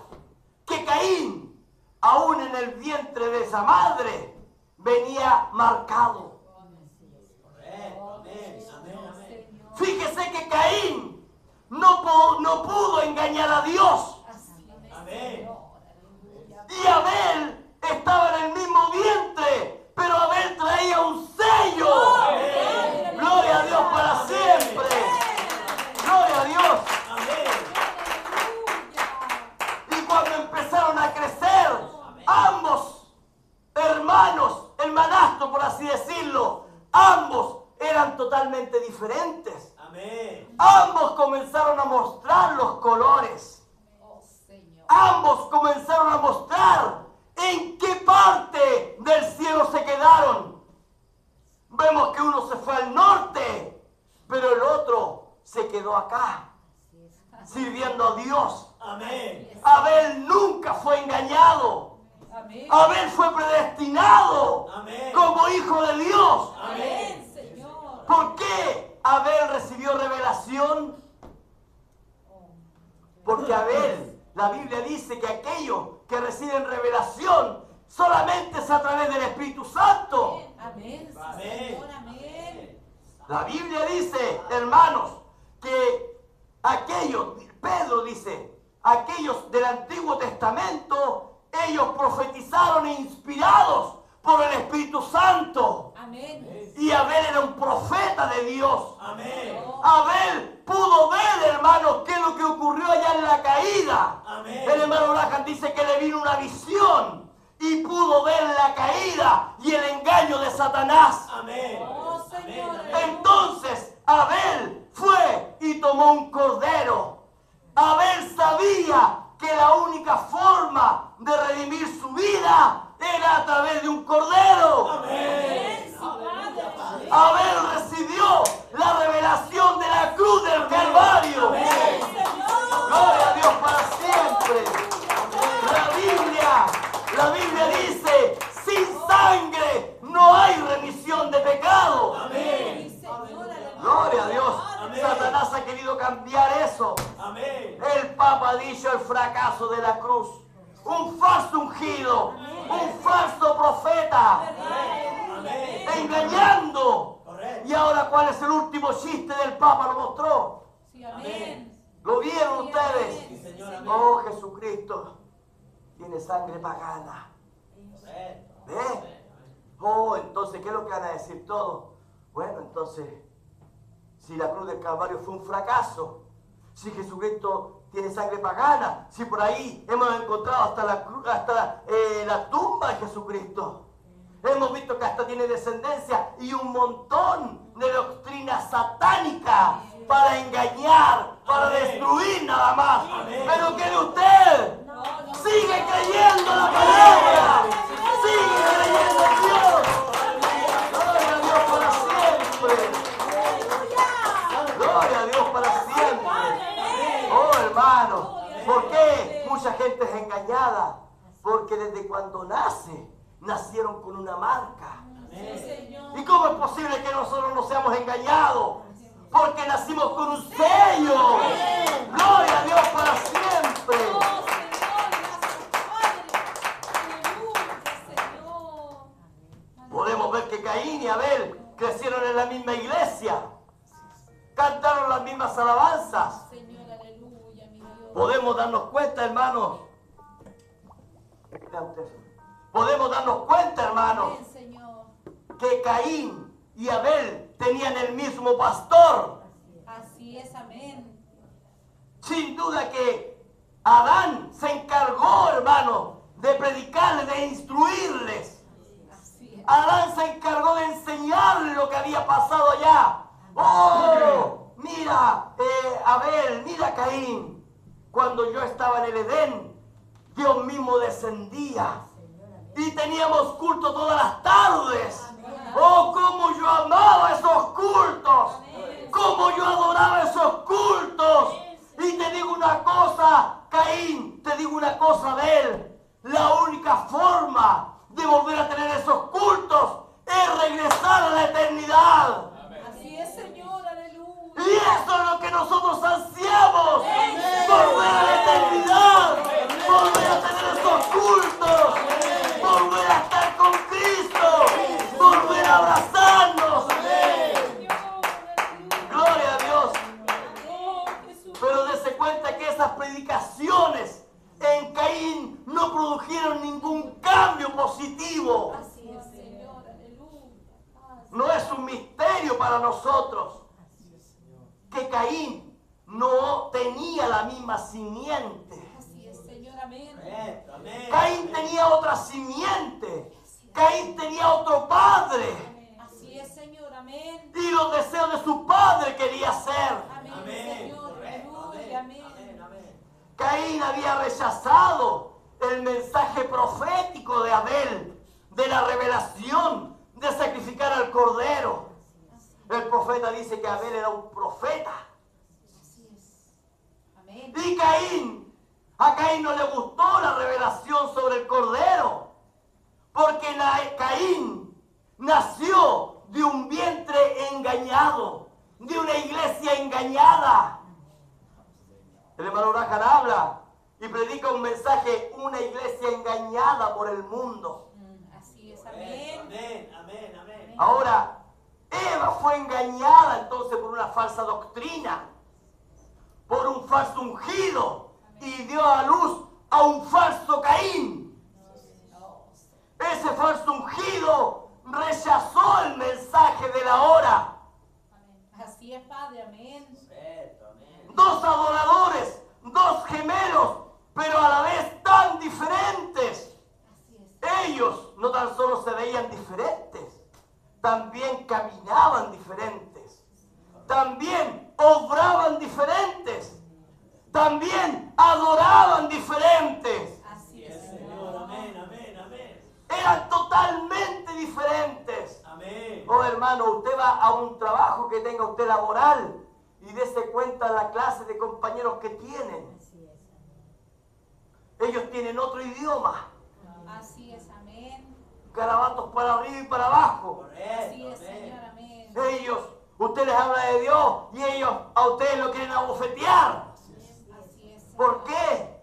Que Caín, aún en el vientre de esa madre, venía marcado. Correcto. Amén. Amén. Amén. Fíjese que Caín no pudo engañar a Dios. Amén. Y Abel estaba en el mismo vientre, pero Abel traía un sello. Amén. Gloria a Dios para siempre. Gloria a Dios. Amén. Y cuando empezaron a crecer, ambos hermanos, hermanastros por así decirlo, ambos eran totalmente diferentes. Amén. Ambos comenzaron a mostrar los colores. Oh, Señor. Ambos comenzaron a mostrar en qué parte del cielo se quedaron. Vemos que uno se fue al norte, pero el otro se quedó acá, sirviendo a Dios. Amén. Abel nunca fue engañado. Amén. Abel fue predestinado Amén. como hijo de Dios. Amén, Señor. ¿Por qué Abel recibió revelación? Porque Abel, la Biblia dice que aquellos que reciben revelación solamente es a través del Espíritu Santo. Amén, Amén. Señor. Amén. La Biblia dice, hermanos, que aquellos, Pedro dice, aquellos del Antiguo Testamento, ellos profetizaron inspirados por el Espíritu Santo. Amén. Y Abel era un profeta de Dios. Amén. Abel pudo ver, hermanos, qué es lo que ocurrió allá en la caída. Amén. El hermano Branham dice que le vino una visión y pudo ver la caída y el engaño de Satanás. Amén. Oh, Señor. Entonces Abel fue y tomó un cordero. Abel sabía que la única forma de redimir su vida era a través de un cordero. Amén. Abel recibió la revelación de la cruz del Calvario. Gloria a Dios para siempre. La Biblia dice, sin sangre no hay remisión de pecado. Amén. Gloria a Dios. Amén. Satanás ha querido cambiar eso. Amén. El Papa ha dicho el fracaso de la cruz. Un falso ungido, un falso profeta, Amén. engañando. Correcto. Y ahora, ¿cuál es el último chiste del Papa? Lo mostró. Sí, amén. ¿Lo vieron Sí, ustedes? Señor. Amén. Oh, Jesucristo tiene sangre pagana. Correcto. ¿Ve? Oh, entonces, ¿qué es lo que van a decir todos? Bueno, entonces, si la cruz del Calvario fue un fracaso, si Jesucristo tiene sangre pagana, si por ahí hemos encontrado hasta la tumba de Jesucristo, hemos visto que hasta tiene descendencia y un montón de doctrina satánica para engañar, para Amén. destruir nada más. Amén. Pero ¿qué de usted? Sigue creyendo la palabra, sigue creyendo en Dios. Gloria a Dios para siempre. Gloria a Dios para siempre. Oh, hermano, ¿por qué mucha gente es engañada? Porque desde cuando nace nacieron con una marca. Sí, Señor. ¿Y cómo es posible que nosotros no seamos engañados? Porque nacimos con un sello. Gloria a Dios para siempre. Oh, Señor, gracias, Padre. Aleluya, Señor. Podemos ver que Caín y Abel crecieron en la misma iglesia. Cantaron las mismas alabanzas. Señor, aleluya, mi Dios. Podemos darnos cuenta, hermanos. Podemos darnos cuenta, hermanos, Amén, Señor. que Caín y Abel tenían el mismo pastor. Así es, amén. Sin duda que Adán se encargó, hermano, de predicarles, de instruirles. Así es. Adán se encargó de enseñarles lo que había pasado allá. Oh, mira, Abel, mira Caín. Cuando yo estaba en el Edén, Dios mismo descendía y teníamos culto todas las tardes. Oh, cómo yo amaba esos cultos, cómo yo adoraba esos cultos. Y te digo una cosa, Caín, te digo una cosa de él. La única forma de volver a tener esos cultos es regresar a la eternidad. Así es, Señor, aleluya. Y eso es lo que nosotros ansiamos. Volver a la eternidad. Volver a tener esos cultos. Volver a estar con Cristo. Volver a abrazarnos. Gloria a Dios. Pero dése cuenta que esas predicaciones en Caín no produjeron ningún cambio positivo. Así es, Señor, aleluya. No es un misterio para nosotros que Caín no tenía la misma simiente. Así es, Señor, amén. Caín tenía otra simiente. Caín tenía otro padre. Así es, Señor, amén. Y los deseos de su padre quería hacer. Amén, Señor, aleluya, amén. Caín había rechazado el mensaje profético de Abel, de la revelación de sacrificar al cordero. El profeta dice que Abel era un profeta. Así es. Amén. Y a Caín no le gustó la revelación sobre el cordero, porque Caín nació de un vientre engañado, de una iglesia engañada. El hermano Branham habla y predica un mensaje, una iglesia engañada por el mundo. Así es, amén. Amén. Ahora, Eva fue engañada entonces por una falsa doctrina, por un falso ungido, y dio a luz a un falso Caín. Ese falso ungido rechazó el mensaje de la hora. Así es, Padre, amén. Dos adoradores, dos gemelos, pero a la vez tan diferentes. Así es. Ellos no tan solo se veían diferentes, también caminaban diferentes, también obraban diferentes, también adoraban diferentes. Así es, Señor, amén. Eran totalmente diferentes. Amén. Oh hermano, usted va a un trabajo que tenga usted laboral y dése cuenta de la clase de compañeros que tienen. Ellos tienen otro idioma, Así es, amén. garabatos para arriba y para abajo. Así es, Señor, amén. Ellos, usted les habla de Dios y ellos a ustedes lo quieren abofetear. Así es. ¿Por qué?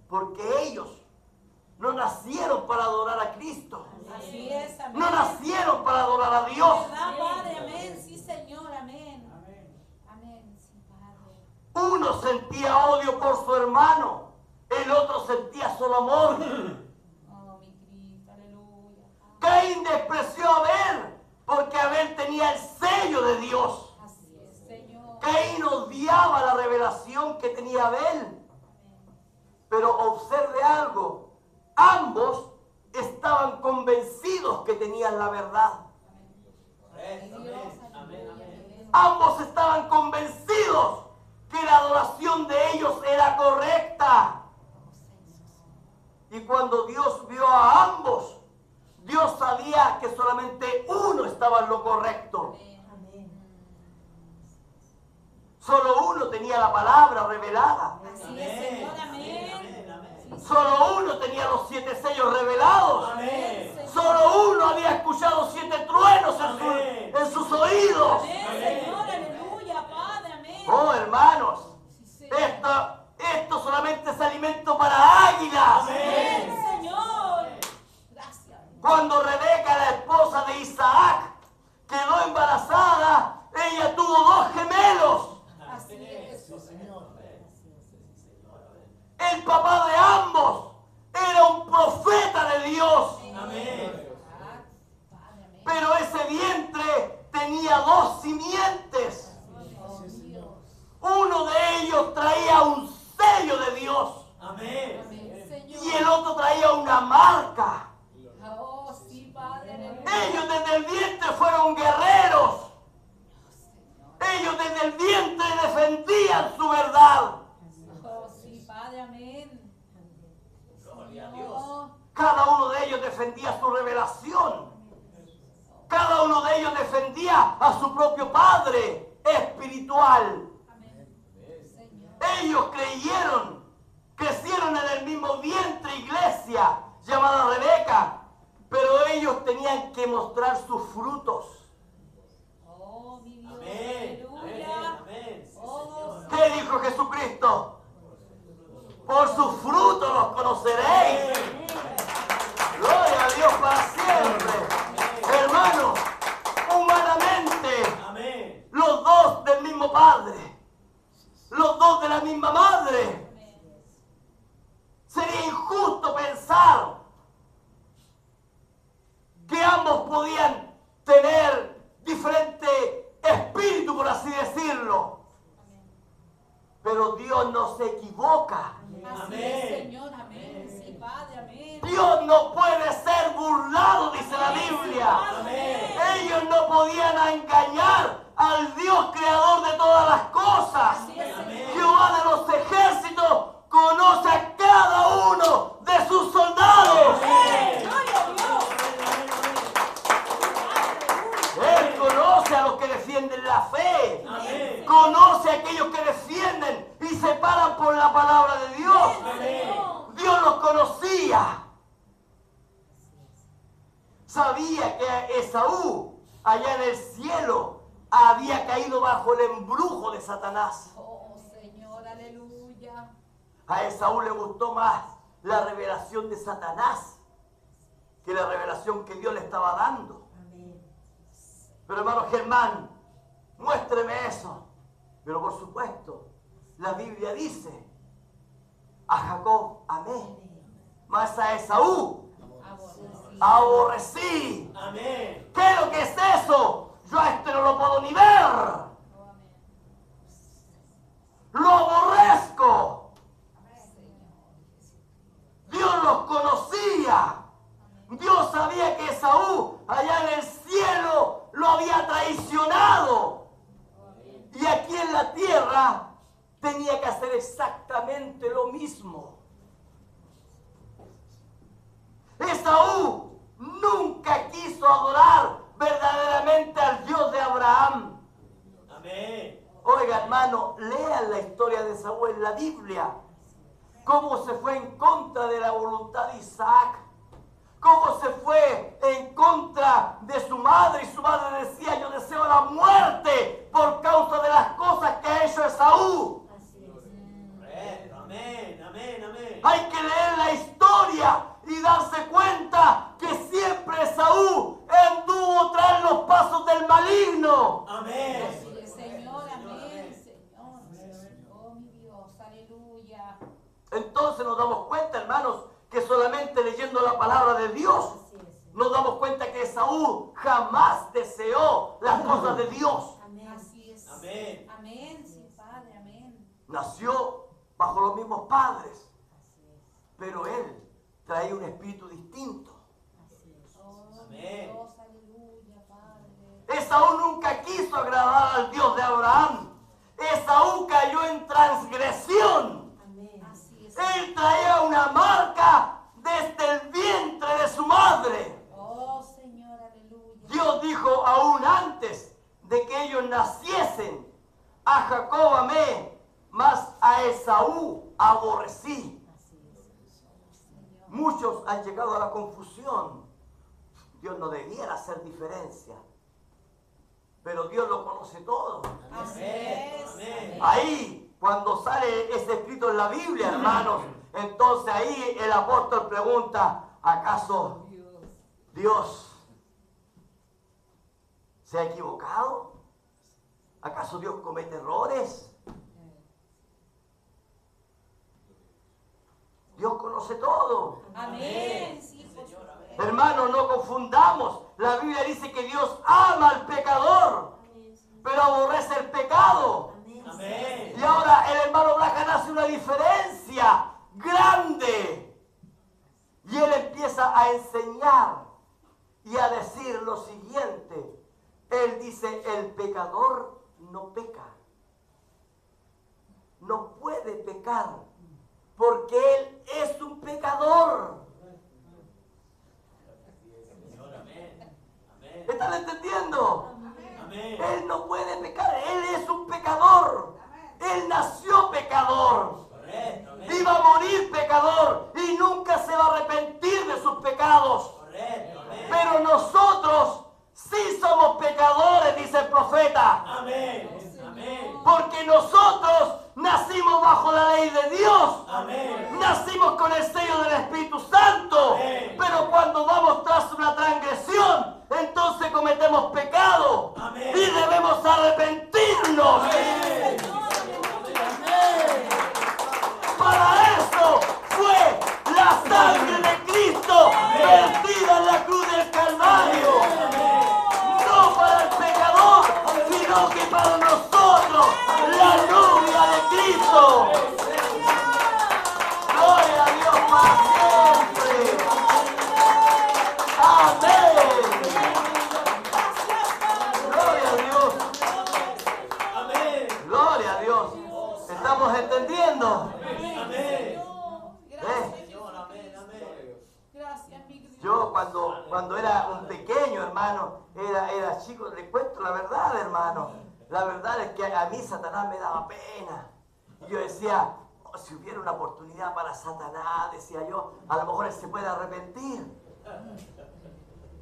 Porque ellos no nacieron para adorar a Cristo. Así es, amén. No nacieron para adorar a Dios. ¿Verdad, Padre? Amén. Sí, Señor, amén. Amén, sí, Padre. Uno sentía odio por su hermano, el otro sentía solo amor. Oh, mi Cristo, aleluya. Caín despreció a Abel porque Abel tenía el sello de Dios. Así es, Señor. Caín odiaba la revelación que tenía Abel. Pero observe algo, ambos estaban convencidos que tenían la verdad. Ambos estaban convencidos que la adoración de ellos era correcta. Y cuando Dios vio a ambos, Dios sabía que solamente uno estaba en lo correcto. Solo uno tenía la palabra revelada. Así es, Señor, amén. Solo uno tenía los 7 sellos revelados. Amén. Solo uno había escuchado 7 truenos en sus oídos. Amén, Señor, aleluya, Padre, amén. Oh, hermanos, esto solamente es alimento para águilas. Amén, Señor. Gracias. Cuando Rebeca, la esposa de Isaac, quedó embarazada, ella tuvo 2 gemelos. Así es, Señor. El papá de ambos era un profeta de Dios. Amén. Padre, amén. Pero ese vientre tenía 2 simientes. Oh, Dios. Uno de ellos traía un sello de Dios Amén. Amén, Señor. y el otro traía una marca. Oh, sí, Padre, aleluya. Ellos desde el vientre fueron guerreros. Ellos desde el vientre defendían su verdad. Oh, sí, Padre, amén. Gloria a Dios. Oh, Cada uno de ellos defendía su revelación. Cada uno de ellos defendía a su propio padre espiritual. amén. Señor. Ellos crecieron en el mismo vientre, iglesia, llamada Rebeca, pero ellos tenían que mostrar sus frutos. Oh, mi Dios, Amén. Amén. aleluya. Amén. Sí, Oh, Señor. ¿Qué dijo Jesucristo? Por sus frutos los conoceréis. Gloria a Dios para siempre. Hermanos, humanamente, Amén. los 2 del mismo padre, los 2 de la misma madre. Sería injusto pensar que ambos podían tener diferente espíritu, por así decirlo. Pero Dios no se equivoca. así Amén. es, Señor, amén. Sí, Padre, amén. Dios no puede ser burlado, dice la Biblia. Amén. Ellos no podían engañar al Dios creador de todas las cosas. Así es, Señor. Jehová de los ejércitos conoce a cada uno de sus soldados. Gloria a Dios. Él conoce a los que defienden la fe. Amén. Conoce a aquellos que defienden y se paran por la palabra de Dios. Señor. Dios los conocía. Sabía que Esaú, allá en el cielo, había caído bajo el embrujo de Satanás. Oh, Señor, aleluya. A Esaú le gustó más la revelación de Satanás que la revelación que Dios le estaba dando. Pero hermano Germán, muéstreme eso. Pero por supuesto, la Biblia dice, a Jacob amé, mas a Esaú aborrecí. Amén. ¿Qué es lo que es eso? Yo a este no lo puedo ni ver. Oh, amén. Lo aborrezco. Señor. Dios los conocía. Dios sabía que Esaú allá en el cielo lo había traicionado. Y aquí en la tierra tenía que hacer exactamente lo mismo. Esaú nunca quiso adorar verdaderamente al Dios de Abraham. Amén. Oiga, hermano, lean la historia de Esaú en la Biblia. Cómo se fue en contra de la voluntad de Isaac. Cómo se fue en contra de su madre. Y su madre decía, yo deseo la muerte por causa de las cosas que ha hecho Esaú. Correcto. Amén. Amén. Amén. Hay que leer la historia y darse cuenta que siempre Esaú anduvo tras los pasos del maligno. Amén. Así es, Señor, amén, Señor. Oh, mi Dios, aleluya. Entonces nos damos cuenta, hermanos, que solamente leyendo la palabra de Dios nos damos cuenta que Esaú jamás deseó las cosas de Dios. Así es. Amén. Amén, sí, Padre, amén. Nació bajo los mismos padres, pero él traía un espíritu distinto. Oh, mi Amén. Dios, aleluya, Padre. Esaú nunca quiso agradar al Dios de Abraham. Esaú cayó en transgresión. Así es. Él traía una marca desde el vientre de su madre. Oh, Señor, aleluya. Dios dijo aún antes de que ellos naciesen, a Jacob amé, mas a Esaú aborrecí. Señor. Muchos han llegado a la confusión Dios no debiera hacer diferencia. Pero Dios lo conoce todo. Así es. Ahí, cuando sale ese escrito en la Biblia, hermanos, entonces ahí el apóstol pregunta, ¿acaso Dios se ha equivocado? ¿Acaso Dios comete errores? Dios conoce todo. Amén. Sí, Señor. Hermanos, no confundamos. La Biblia dice que Dios ama al pecador, pero aborrece el pecado. Amén. Y ahora el hermano Branham hace una diferencia grande. Y él empieza a enseñar y a decir lo siguiente. Él dice, el pecador no peca. No puede pecar, porque él es un pecador. ¿Están entendiendo? Amén. Él no puede pecar, él es un pecador. Él nació pecador. Correcto. Amén. Iba a morir pecador y nunca se va a arrepentir de sus pecados. Correcto. Amén. Pero nosotros sí somos pecadores, dice el profeta. Amén. Amén. Porque nosotros nacimos bajo la ley de Dios. Amén. Nacimos con el sello del Espíritu Santo. Amén. Pero cuando vamos tras una transgresión, entonces cometemos pecado. Amén. Y debemos arrepentirnos. Amén. Para eso fue la sangre de Cristo vertida en la cruz del Calvario. No para el pecador, sino que para nosotros, la novia de Cristo. Gloria a Dios para siempre. Amén. Gloria a Dios. Amén. Gloria a Dios. ¿Estamos entendiendo? Amén. Gracias, Señor, amén, amén. gracias, mi Dios. Yo cuando era un pequeño, hermano, era chico, le cuento la verdad, hermano. La verdad es que a mí Satanás me daba pena. Y yo decía, oh, si hubiera una oportunidad para Satanás, decía yo, a lo mejor él se puede arrepentir.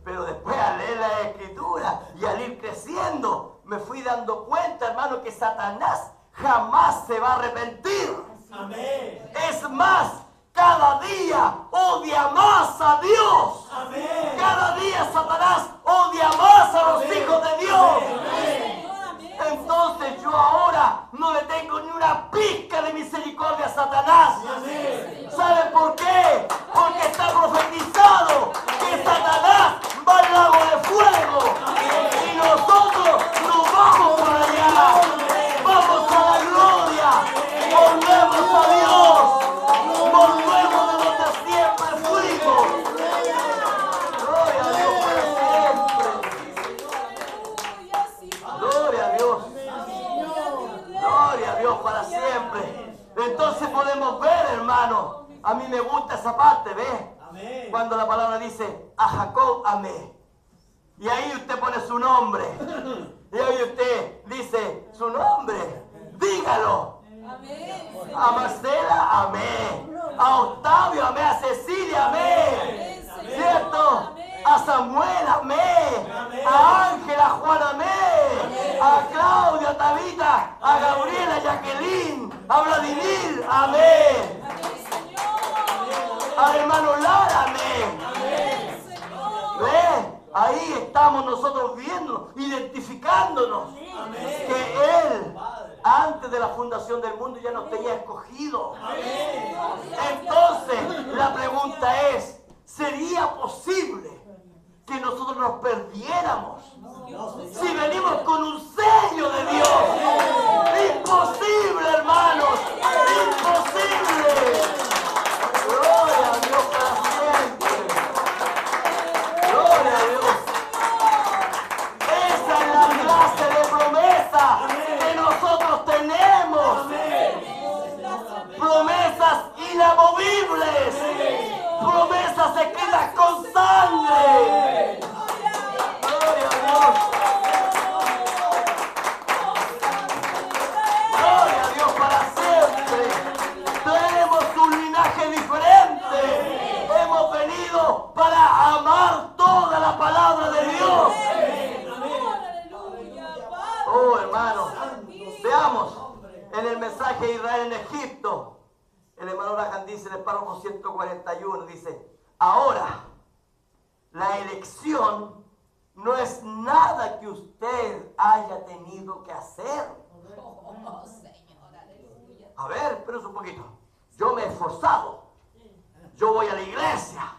Pero después al leer la Escritura y al ir creciendo, me fui dando cuenta, hermano, que Satanás jamás se va a arrepentir. Amén. Es más, cada día odia más a Dios. Amén. Cada día Satanás odia más a los hijos de Dios. Entonces yo ahora no le tengo ni una pizca de misericordia a Satanás. ¿Saben por qué? Porque está profetizado que Satanás va al lago de fuego. Y nosotros nos vamos para allá. Vamos a la gloria. Volvemos a Dios. Volvemos de donde siempre fuimos. Gloria a Dios para siempre. Gloria a Dios. Gloria a Dios para siempre. Entonces podemos ver, hermano. A mí me gusta esa parte, ¿ves? Amén. Cuando la palabra dice, a Jacob amé. Y ahí usted pone su nombre. Y ahí usted dice su nombre. Dígalo. A Marcela amé. A Octavio amé. A Cecilia amé. ¿Cierto? A Samuel amé. A Ángela, a Juan amé. A Claudia, a Tabita, a Gabriela, a Jacqueline, a Vladimir amé. A hermano Lara amé. ¿Ve? Ahí estamos nosotros viendo, identificándonos que Él, antes de la fundación del mundo, ya nos tenía escogido. Entonces, la pregunta es, ¿sería posible que nosotros nos perdiéramos si venimos con un sello de Dios? Imposible, hermanos, imposible. Gloria a Dios para siempre. Gloria a Dios. Esa es la clase de promesa que nosotros tenemos. Promesas inamovibles. Promesas escritas con sangre. Gloria a Dios. En el mensaje de Israel en Egipto, el hermano Branham dice en el párrafo 141, dice, ahora la elección no es nada que usted haya tenido que hacer. Oh, Señor, aleluya. A ver, espérense un poquito. Yo me he esforzado. Yo voy a la iglesia.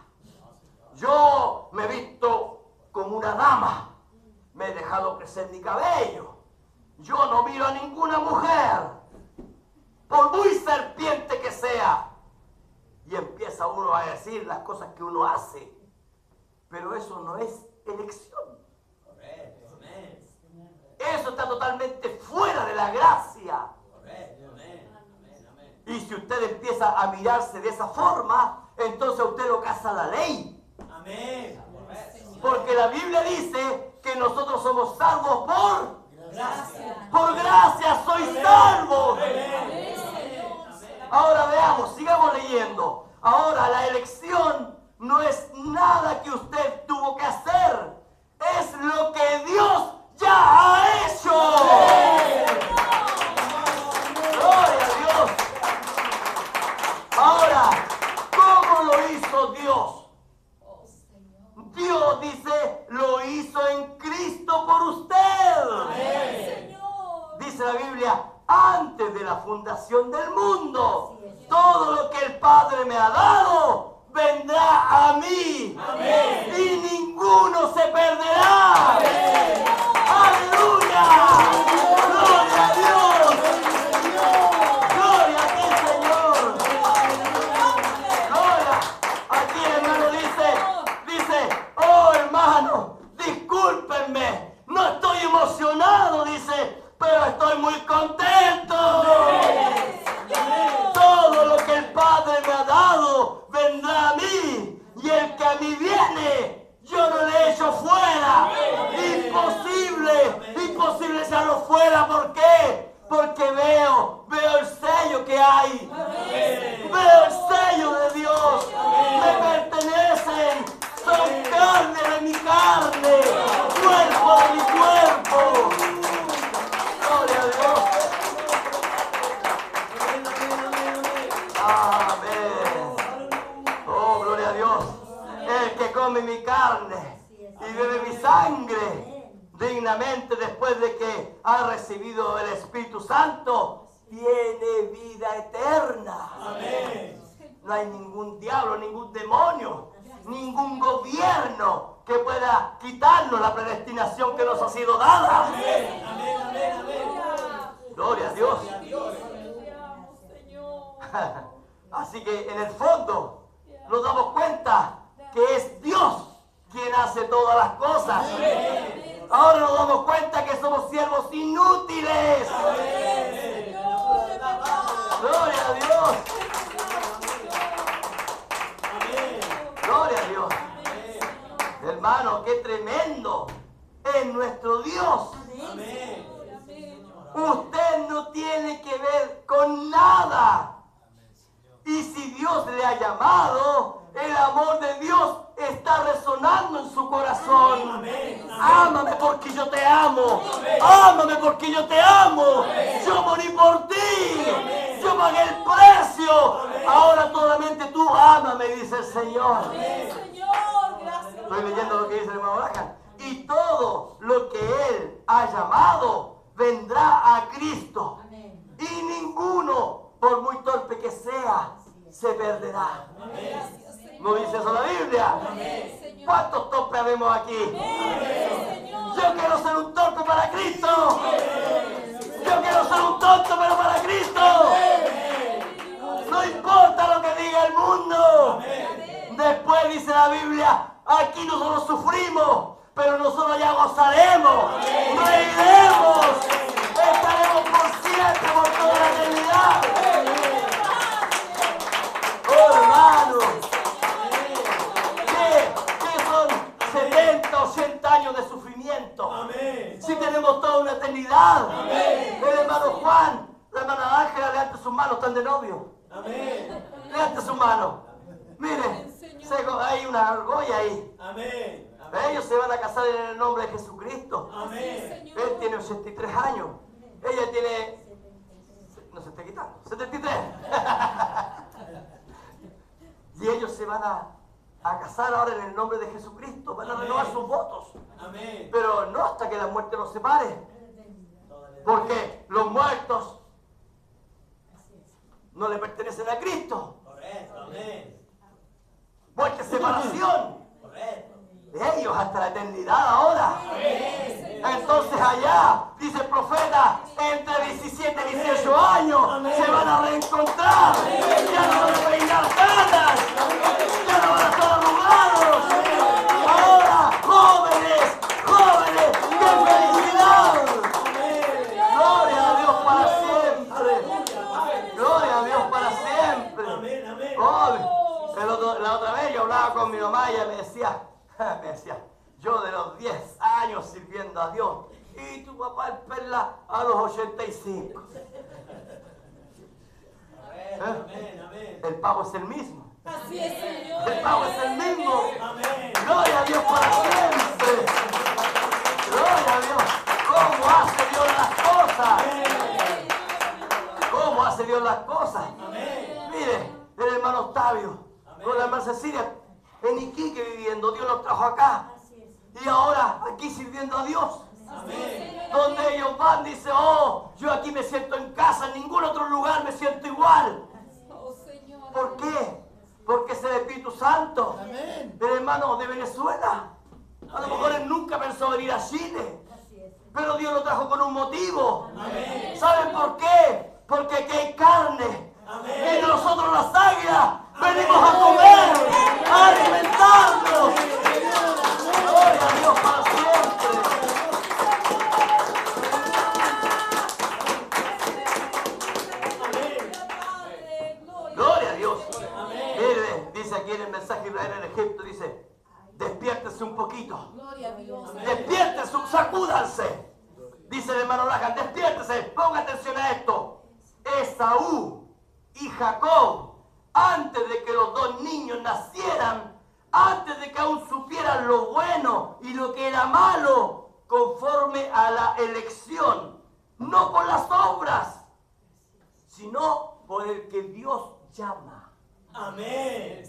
Yo me he visto como una dama. Me he dejado crecer mi cabello. Yo no miro a ninguna mujer, por muy serpiente que sea. Y empieza uno a decir las cosas que uno hace. Pero eso no es elección. Eso está totalmente fuera de la gracia. Y si usted empieza a mirarse de esa forma, entonces usted lo casa la ley. Porque la Biblia dice que nosotros somos salvos por gracia sois salvos. Ahora veamos, sigamos leyendo. Ahora la elección no es nada que usted tuvo que hacer, es lo que Dios ya ha hecho. Gloria a Dios. Ahora, ¿cómo lo hizo Dios? Dios dice, lo hizo en Cristo por usted. Dice la Biblia, antes de la fundación del mundo, todo lo que el Padre me ha dado vendrá a mí. Y ninguno se perderá. ¡Aleluya! ¡Gloria a Dios! ¡Gloria a ti, Señor! ¡Gloria! Aquí el hermano dice, oh hermano, discúlpenme, no estoy emocionado, dice, pero estoy muy contento. Todo lo que el Padre me ha dado vendrá a mí, y el que a mí viene, yo no le echo fuera. Imposible echarlo fuera. ¿Por qué? Porque veo el sello que hay. Veo el sello de Dios. Me pertenecen. Son carne de mi carne, cuerpo de mi cuerpo. Gloria a Dios. Amén. Oh, gloria a Dios. El que come mi carne y bebe mi sangre dignamente después de que ha recibido el Espíritu Santo, tiene vida eterna. No hay ningún diablo, ningún demonio, ningún gobierno que pueda quitarnos la predestinación que nos ha sido dada. Gloria a Dios. Así que en el fondo nos damos cuenta que es Dios quien hace todas las cosas. Ahora nos damos cuenta que somos siervos inútiles. Gloria a Dios. Gloria a Dios. Hermano, qué tremendo es nuestro Dios. Usted no tiene que ver con nada. Y si Dios le ha llamado, el amor de Dios está resonando en su corazón. Ámame porque yo te amo. Ámame porque yo te amo. Yo morí por ti. Yo pagué el precio. Ahora solamente tú ámame, dice el Señor. Estoy leyendo lo que dice el hermano Branham. Y todo lo que Él ha llamado vendrá a Cristo. Y ninguno, por muy torpe que sea, se perderá. ¿No dice eso la Biblia? ¿Cuántos torpes vemos aquí? Yo quiero ser un torpe para Cristo. Yo quiero ser un tonto, pero para Cristo. No importa lo que diga el mundo. Después dice la Biblia, aquí nosotros sufrimos, pero nosotros ya gozaremos, reiremos, estaremos por siempre, por toda la eternidad. Oh, hermano, ¿qué son 70, 80 años de sufrimiento? Si tenemos toda una eternidad. El hermano Juan, la hermana Ángela, levante sus manos, están de novio. Levante sus manos. Mire, hay una argolla ahí. Ellos se van a casar en el nombre de Jesucristo. Él tiene 83 años. Ella tiene esté quitando. 73. Y ellos se van a casar ahora en el nombre de Jesucristo. Van a renovar sus votos. Amén. Pero no hasta que la muerte los separe. Porque los muertos no le pertenecen a Cristo. Correcto. Amén. Muerte, separación. Correcto. De ellos hasta la eternidad ahora. Entonces allá, dice el profeta, entre 17 y 18 años se van a reencontrar. Ya no van a peinar canas, ya no van a estar arrugados. Ahora, jóvenes, jóvenes, ¡qué felicidad! Gloria a Dios para siempre. Gloria a Dios para siempre. Amén, amén. La otra vez yo hablaba con mi mamá y ella me decía, yo de los 10 años sirviendo a Dios y tu papá el Perla a los 85. Amén, amén. El pago es el mismo. Así es, Señor. El pago es el mismo. Amén. Gloria a Dios para siempre. Gloria a Dios. ¿Cómo hace Dios las cosas? ¿Cómo hace Dios las cosas? Mire, el hermano Octavio con la hermana Cecilia en Iquique viviendo, Dios los trajo acá. Y ahora aquí sirviendo a Dios. Donde ellos van, dice, oh, yo aquí me siento en casa, en ningún otro lugar me siento igual. ¿Por qué? Porque es el Espíritu Santo. El hermano de Venezuela. A lo mejor él nunca pensó venir a Chile. Pero Dios lo trajo con un motivo. ¿Saben por qué? Porque aquí hay carne. Y nosotros las águilas venimos a comer, a alimentarnos. Gloria a Dios para siempre. Gloria a Dios. Mire, dice aquí en el mensaje de Israel en Egipto, dice, despiértese un poquito. Despiértese, sacúdanse. Dice el hermano Lajan, despiértese, ponga atención a esto. Esaú y Jacob, antes de que los dos niños nacieran, antes de que aún supieran lo bueno y lo que era malo, conforme a la elección, no por las obras, sino por el que Dios llama. Amén.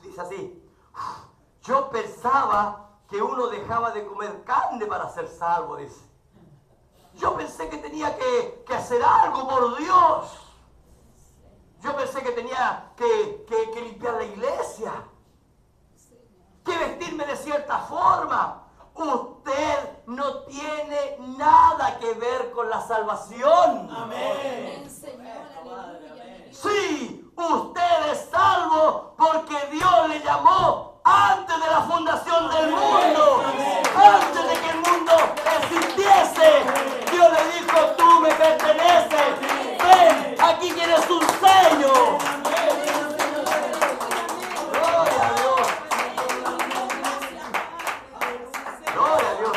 Dice así, yo pensaba que uno dejaba de comer carne para ser salvo, dice. Yo pensé que tenía que hacer algo por Dios. Yo pensé que tenía que limpiar la iglesia, que vestirme de cierta forma. Usted no tiene nada que ver con la salvación. Amén. Sí, usted es salvo porque Dios le llamó antes de la fundación del mundo. Antes de que el mundo existiese, Dios le dijo, tú me perteneces. Ven, aquí tienes un sello. Gloria a Dios. Gloria a Dios.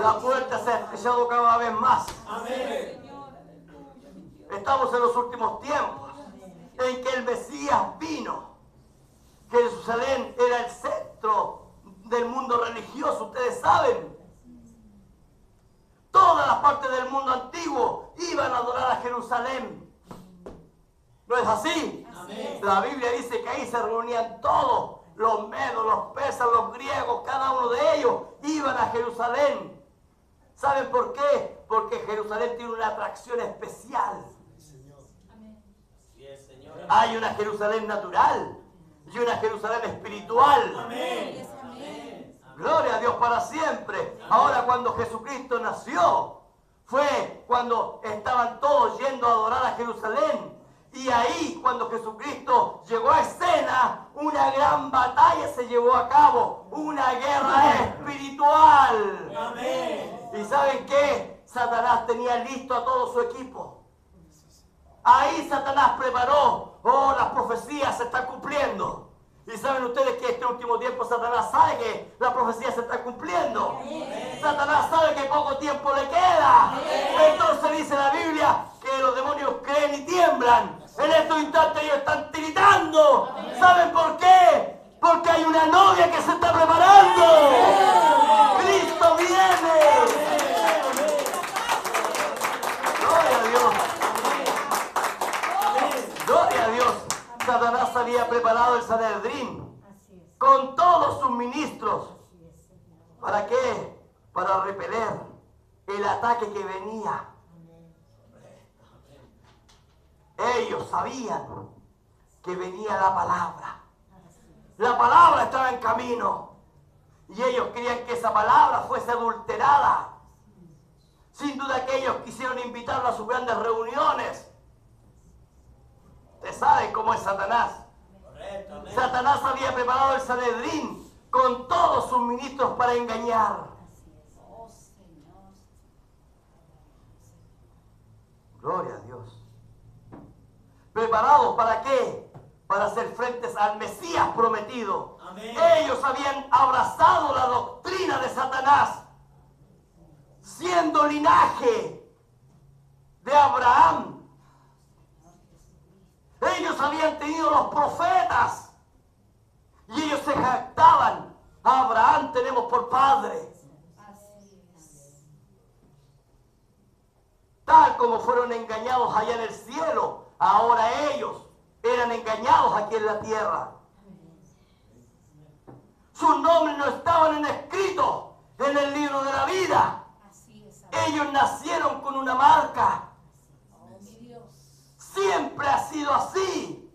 La puerta se ha estrechado cada vez más. Estamos en los últimos tiempos en que el Mesías vino. Jerusalén era el centro del mundo religioso, ustedes saben. Todas las partes del mundo antiguo iban a adorar a Jerusalén. ¿No es así? La Biblia dice que ahí se reunían todos, los medos, los persas, los griegos, cada uno de ellos iban a Jerusalén. ¿Saben por qué? Porque Jerusalén tiene una atracción especial. Hay una Jerusalén natural y una Jerusalén espiritual. Amén. Gloria a Dios para siempre. Ahora, cuando Jesucristo nació, fue cuando estaban todos yendo a adorar a Jerusalén. Y ahí, cuando Jesucristo llegó a escena, una gran batalla se llevó a cabo. Una guerra espiritual. Amén. ¿Y saben qué? Satanás tenía listo a todo su equipo. Ahí Satanás preparó, oh, las profecías se están cumpliendo. Y saben ustedes que este último tiempo Satanás sabe que la profecía se está cumpliendo. Satanás sabe que poco tiempo le queda. Entonces dice la Biblia que los demonios creen y tiemblan. En estos instantes ellos están tiritando. ¿Saben por qué? Porque hay una novia que se está preparando. Cristo viene. Gloria a Dios. Gloria a Dios. Satanás había preparado el Sanedrín con todos sus ministros. ¿Para qué? Para repeler el ataque que venía. Ellos sabían que venía la palabra. La palabra estaba en camino. Y ellos querían que esa palabra fuese adulterada. Sin duda que ellos quisieron invitarlo a sus grandes reuniones. Ustedes saben cómo es Satanás. Satanás había preparado el Sanedrín con todos sus ministros para engañar. Gloria a Dios. ¿Preparados para qué? Para hacer frentes al Mesías prometido. Amén. Ellos habían abrazado la doctrina de Satanás, siendo linaje de Abraham. Ellos habían tenido los profetas y ellos se jactaban: a Abraham tenemos por padre. Tal como fueron engañados allá en el cielo, ahora ellos eran engañados aquí en la tierra. Sus nombres no estaban escritos en el libro de la vida. Ellos nacieron con una marca. Siempre ha sido así.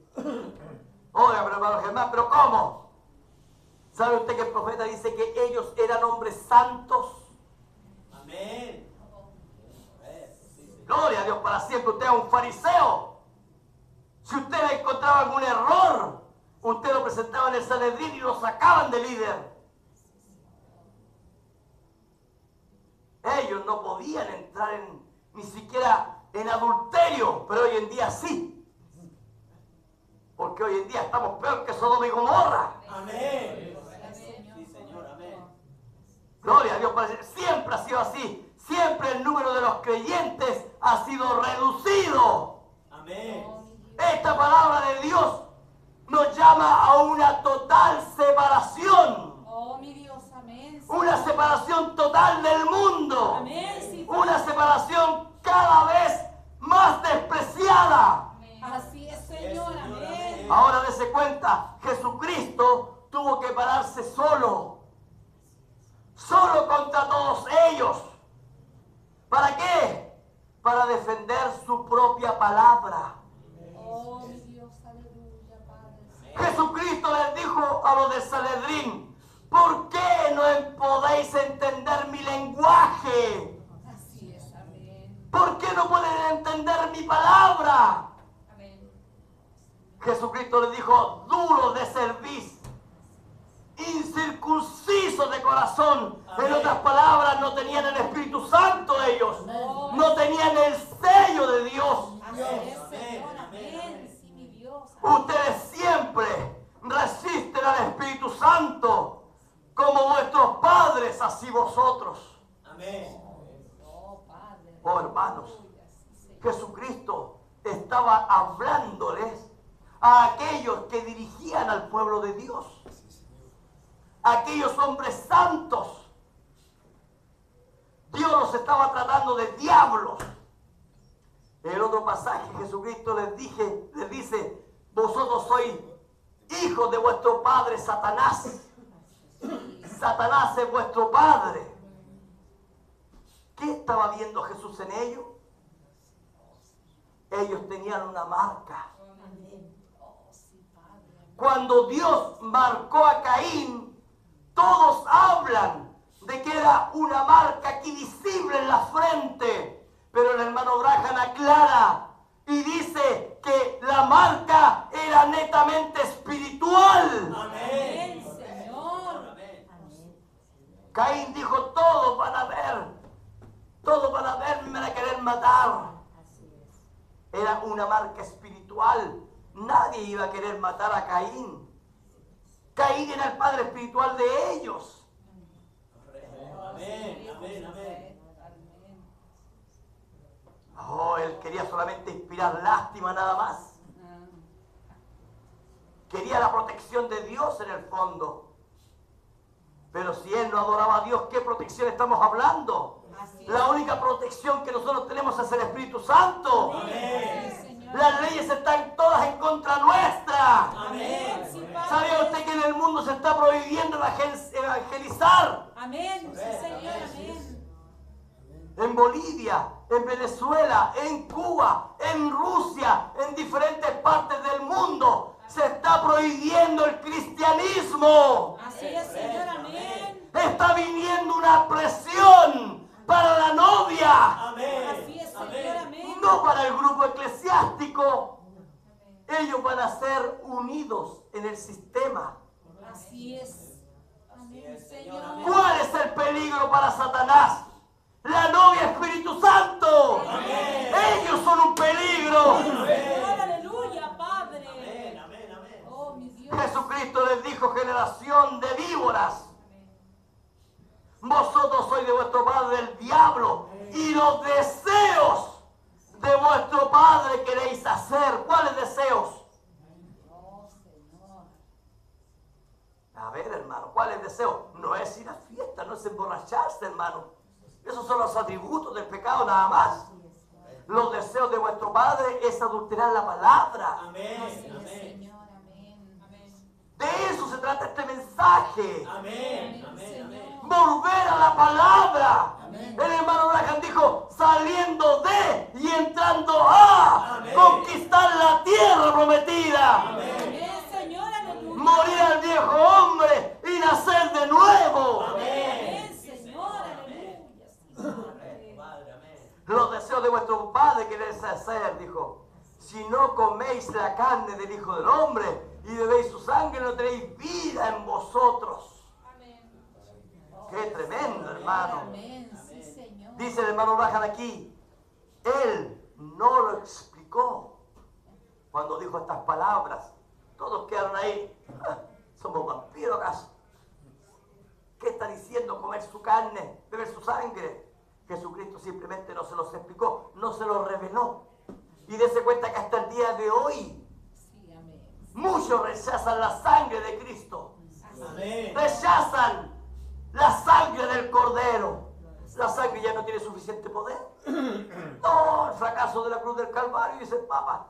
Oiga, pero hermano Germán, ¿pero cómo? ¿Sabe usted que el profeta dice que ellos eran hombres santos? Amén. Gloria a Dios para siempre. Usted es un fariseo. Si usted encontraba algún error, usted lo presentaba en el Sanedrín y lo sacaban de líder. Ellos no podían entrar ni siquiera en adulterio, pero hoy en día sí. Porque hoy en día estamos peor que Sodoma y Gomorra. Amén. Sí, Señor, amén. Gloria a Dios. Siempre ha sido así. Siempre el número de los creyentes ha sido reducido. Amén. Esta palabra de Dios nos llama a una total separación. Oh, mi Dios, amén. Una separación total del mundo. Amén. Sí, una separación cada vez más despreciada. Amén. Así es, Señor, amén. Ahora dése cuenta, Jesucristo tuvo que pararse solo. Solo contra todos ellos. ¿Para qué? Para defender su propia palabra. Oh, mi Dios, aleluya, Padre. Jesucristo les dijo a los del Sanedrín: ¿por qué no podéis entender mi lenguaje? Así es, amén. ¿Por qué no pueden entender mi palabra? Amén. Jesucristo les dijo: duros de cerviz, incircuncisos de corazón. Amén. En otras palabras, no tenían el Espíritu Santo ellos. Amén. No tenían el sello de Dios. Amén. Señor, amén. Sí, mi Dios. Ustedes siempre resisten al Espíritu Santo, como vuestros padres, así vosotros. Amén. Oh, hermanos, Jesucristo estaba hablándoles a aquellos que dirigían al pueblo de Dios, aquellos hombres santos. Dios los estaba tratando de diablos. En el otro pasaje Jesucristo les dice: vosotros sois hijos de vuestro padre Satanás. Satanás es vuestro padre. ¿Qué estaba viendo Jesús en ellos? Ellos tenían una marca. Cuando Dios marcó a Caín, todos hablan de que era una marca aquí visible en la frente. Pero el hermano Branham aclara y dice que la marca era netamente espiritual. Amén, Señor. Caín dijo: todos van a verme y me van a querer matar. Era una marca espiritual. Nadie iba a querer matar a Caín. Caín era el padre espiritual de ellos. Amén, amén, amén. Oh, él quería solamente inspirar lástima nada más. Quería la protección de Dios en el fondo. Pero si él no adoraba a Dios, ¿qué protección estamos hablando? La única protección que nosotros tenemos es el Espíritu Espíritu Santo. Amén. Las leyes están todas en contra nuestra. Amén. Sí, Padre. ¿Sabía usted que en el mundo se está prohibiendo evangelizar? Amén. Sí, Señor. Amén. En Bolivia, en Venezuela, en Cuba, en Rusia, en diferentes partes del mundo, se está prohibiendo el cristianismo. Así es, Señor. Amén. Está viniendo una presión para la novia, Así es, Señor. Amén. no para el grupo eclesiástico. Ellos van a ser unidos en el sistema. Así es. Amén, Señor. ¿Cuál es el peligro para Satanás? La novia Espíritu Santo. Ellos son un peligro. Señor, aleluya, Padre. Oh, mi Dios. Jesucristo les dijo, generación de víboras. Vosotros sois de vuestro padre el diablo y los deseos de vuestro padre queréis hacer. ¿Cuáles deseos? Oh, Señor. A ver, hermano, ¿cuáles deseos? No es ir a fiesta, no es emborracharse, hermano. Esos son los atributos del pecado nada más. Los deseos de vuestro padre es adulterar la palabra. Así es, Señor. Amén. De eso se trata este mensaje. Amén, Señor. Volver a la palabra. El hermano Branham dijo, saliendo de y entrando a conquistar la tierra prometida. Amén, Señor. Aleluya. Morir al viejo hombre y nacer de nuevo. Amén, Señor. Aleluya. Sí, Padre. Los deseos de vuestro padre queréis hacer, dijo. Si no coméis la carne del Hijo del Hombre y bebéis su sangre, no tenéis vida en vosotros. Qué tremendo, hermano. Amén, sí, Señor. Dice el hermano Branham aquí, él no lo explicó cuando dijo estas palabras. Todos quedaron ahí. ¿Somos vampiros acaso? ¿Qué está diciendo comer su carne, beber su sangre? Jesucristo simplemente no se los explicó, no se los reveló. Y dése cuenta que hasta el día de hoy Sí, amén. muchos rechazan la sangre de Cristo. Amén. Rechazan la sangre del Cordero. La sangre ya no tiene suficiente poder. No, el fracaso de la cruz del Calvario, dice el Papa.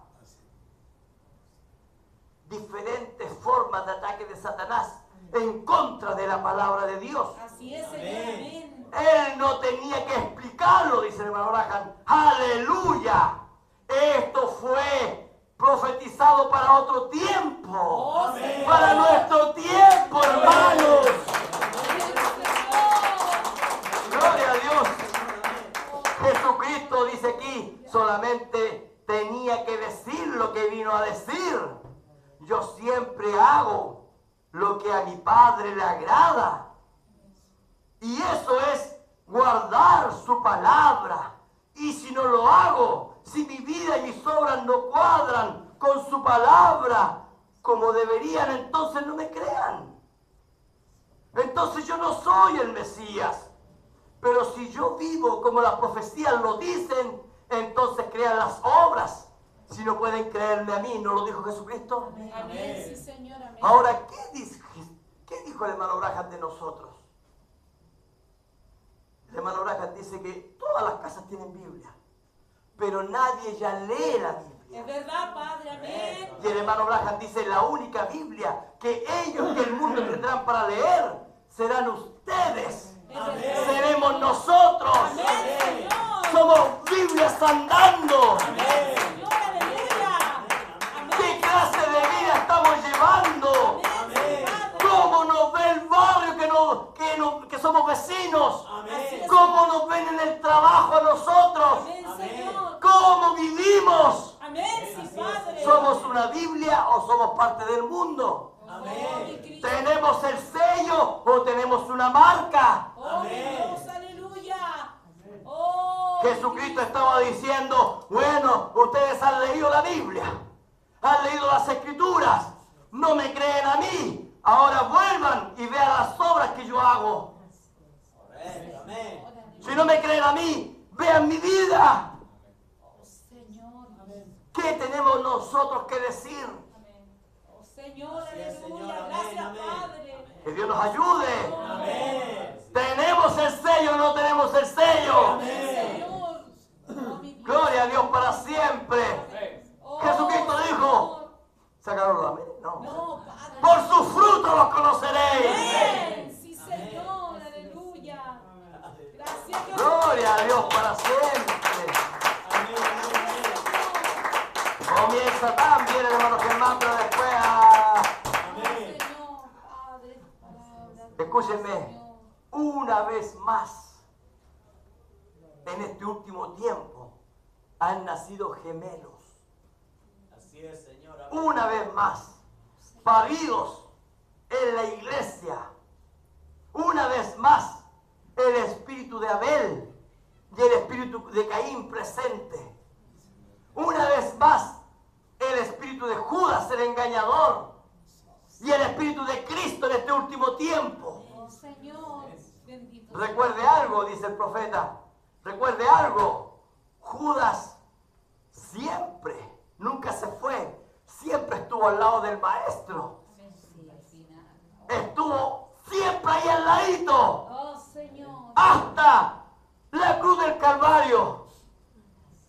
Diferentes formas de ataque de Satanás en contra de la palabra de Dios. Así es, Señor. Amén. Él no tenía que explicarlo, dice el hermano Branham. ¡Aleluya! Esto fue profetizado para otro tiempo. Oh, Señor. Para nuestro tiempo, hermanos. Gloria a Dios. Jesucristo dice aquí, solamente tenía que decir lo que vino a decir. Yo siempre hago lo que a mi Padre le agrada. Y eso es guardar su palabra. Y si no lo hago, si mi vida y mis obras no cuadran con su palabra como deberían, entonces no me crean. Entonces yo no soy el Mesías. Pero si yo vivo como las profecías lo dicen, entonces crean las obras. Si no pueden creerme a mí, ¿no lo dijo Jesucristo? Amén, sí, Señor. Amén. Ahora, ¿qué dijo el hermano Branham de nosotros? El hermano Branham dice que todas las casas tienen Biblia, pero nadie ya lee la Biblia. Es verdad, Padre. Amén. Y el hermano Branham dice, la única Biblia que ellos y el mundo tendrán para leer serán ustedes. Amén. Seremos nosotros. Amén, Señor. Somos Biblias andando. Amén, Señor. Aleluya. ¿Qué Amén. clase de vida estamos llevando? Amén, Padre. ¿Cómo nos ve el barrio que somos vecinos? Así es. ¿Cómo nos ven en el trabajo a nosotros? Amén, Señor. ¿Cómo vivimos? Amén, sí, Padre. ¿Somos una Biblia o somos parte del mundo? Oh, mi Cristo. ¿Tenemos el sello o tenemos una marca? Oh, mi Dios. Aleluya. Oh, Jesucristo estaba diciendo, bueno, ustedes han leído la Biblia, han leído las Escrituras, no me creen a mí, ahora vuelvan y vean las obras que yo hago. Si no me creen a mí, vean mi vida. oh, Señor. ¿Qué tenemos nosotros que decir? Oh, Señor. Aleluya. Gracias, Padre. Que Dios nos ayude. Amén. ¿Tenemos el sello o no tenemos el sello? Señor. Oh, mi Dios. Gloria a Dios. Satán viene, hermano Germán, pero después a... Amén. Escúchenme, una vez más, en este último tiempo, han nacido gemelos. Así es, Señor. Amén. Una vez más, paridos en la iglesia. Una vez más, el espíritu de Abel y el espíritu de Caín presente. Una vez más, el espíritu de Judas, el engañador, y el espíritu de Cristo en este último tiempo. Oh, Señor, bendito. Recuerde algo, dice el profeta. Recuerde algo. Judas siempre, nunca se fue. Siempre estuvo al lado del maestro. Sí, al final. Estuvo siempre ahí al ladito. Oh, Señor. Hasta la cruz del Calvario.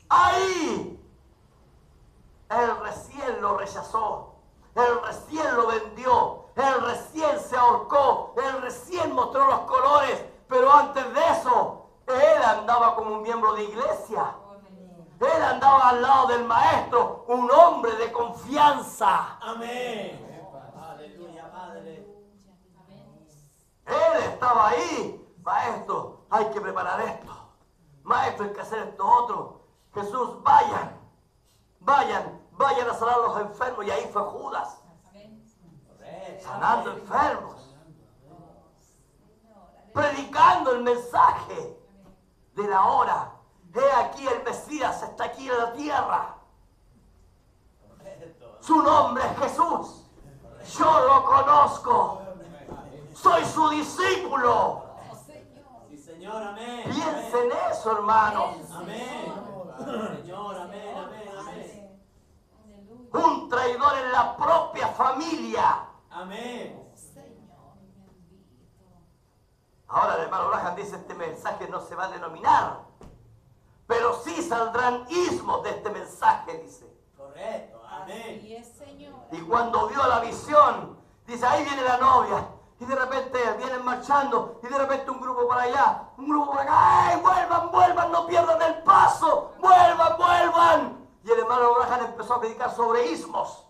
Ahí. Él recién lo rechazó. Él recién lo vendió. Él recién se ahorcó. Él recién mostró los colores. Pero antes de eso, él andaba como un miembro de iglesia. Él andaba al lado del maestro, un hombre de confianza. Amén. Aleluya, Padre. Él estaba ahí. Maestro, hay que preparar esto. Maestro, hay que hacer esto otro. Jesús, vayan a sanar a los enfermos. Y ahí fue Judas, Correcto. sanando enfermos, predicando el mensaje de la hora. He aquí el Mesías está aquí en la tierra. Correcto. Su nombre es Jesús. Yo lo conozco. Soy su discípulo. Oh, Señor. Sí, Señor. Amén. Piensen en eso, hermanos. Amén. Señor, amén, amén, amén. Aleluya. Un traidor en la propia familia. Amén. Señor, bendito. Ahora el hermano Braham dice: este mensaje no se va a denominar, pero sí saldrán ismos de este mensaje, dice. Correcto. Amén. Así es, Señor. Y cuando vio la visión, dice: ahí viene la novia. Y de repente vienen marchando, y de repente un grupo para allá, un grupo para acá. ¡Ay, vuelvan, no pierdan el paso! ¡Vuelvan! Y el hermano Braham empezó a predicar sobre ismos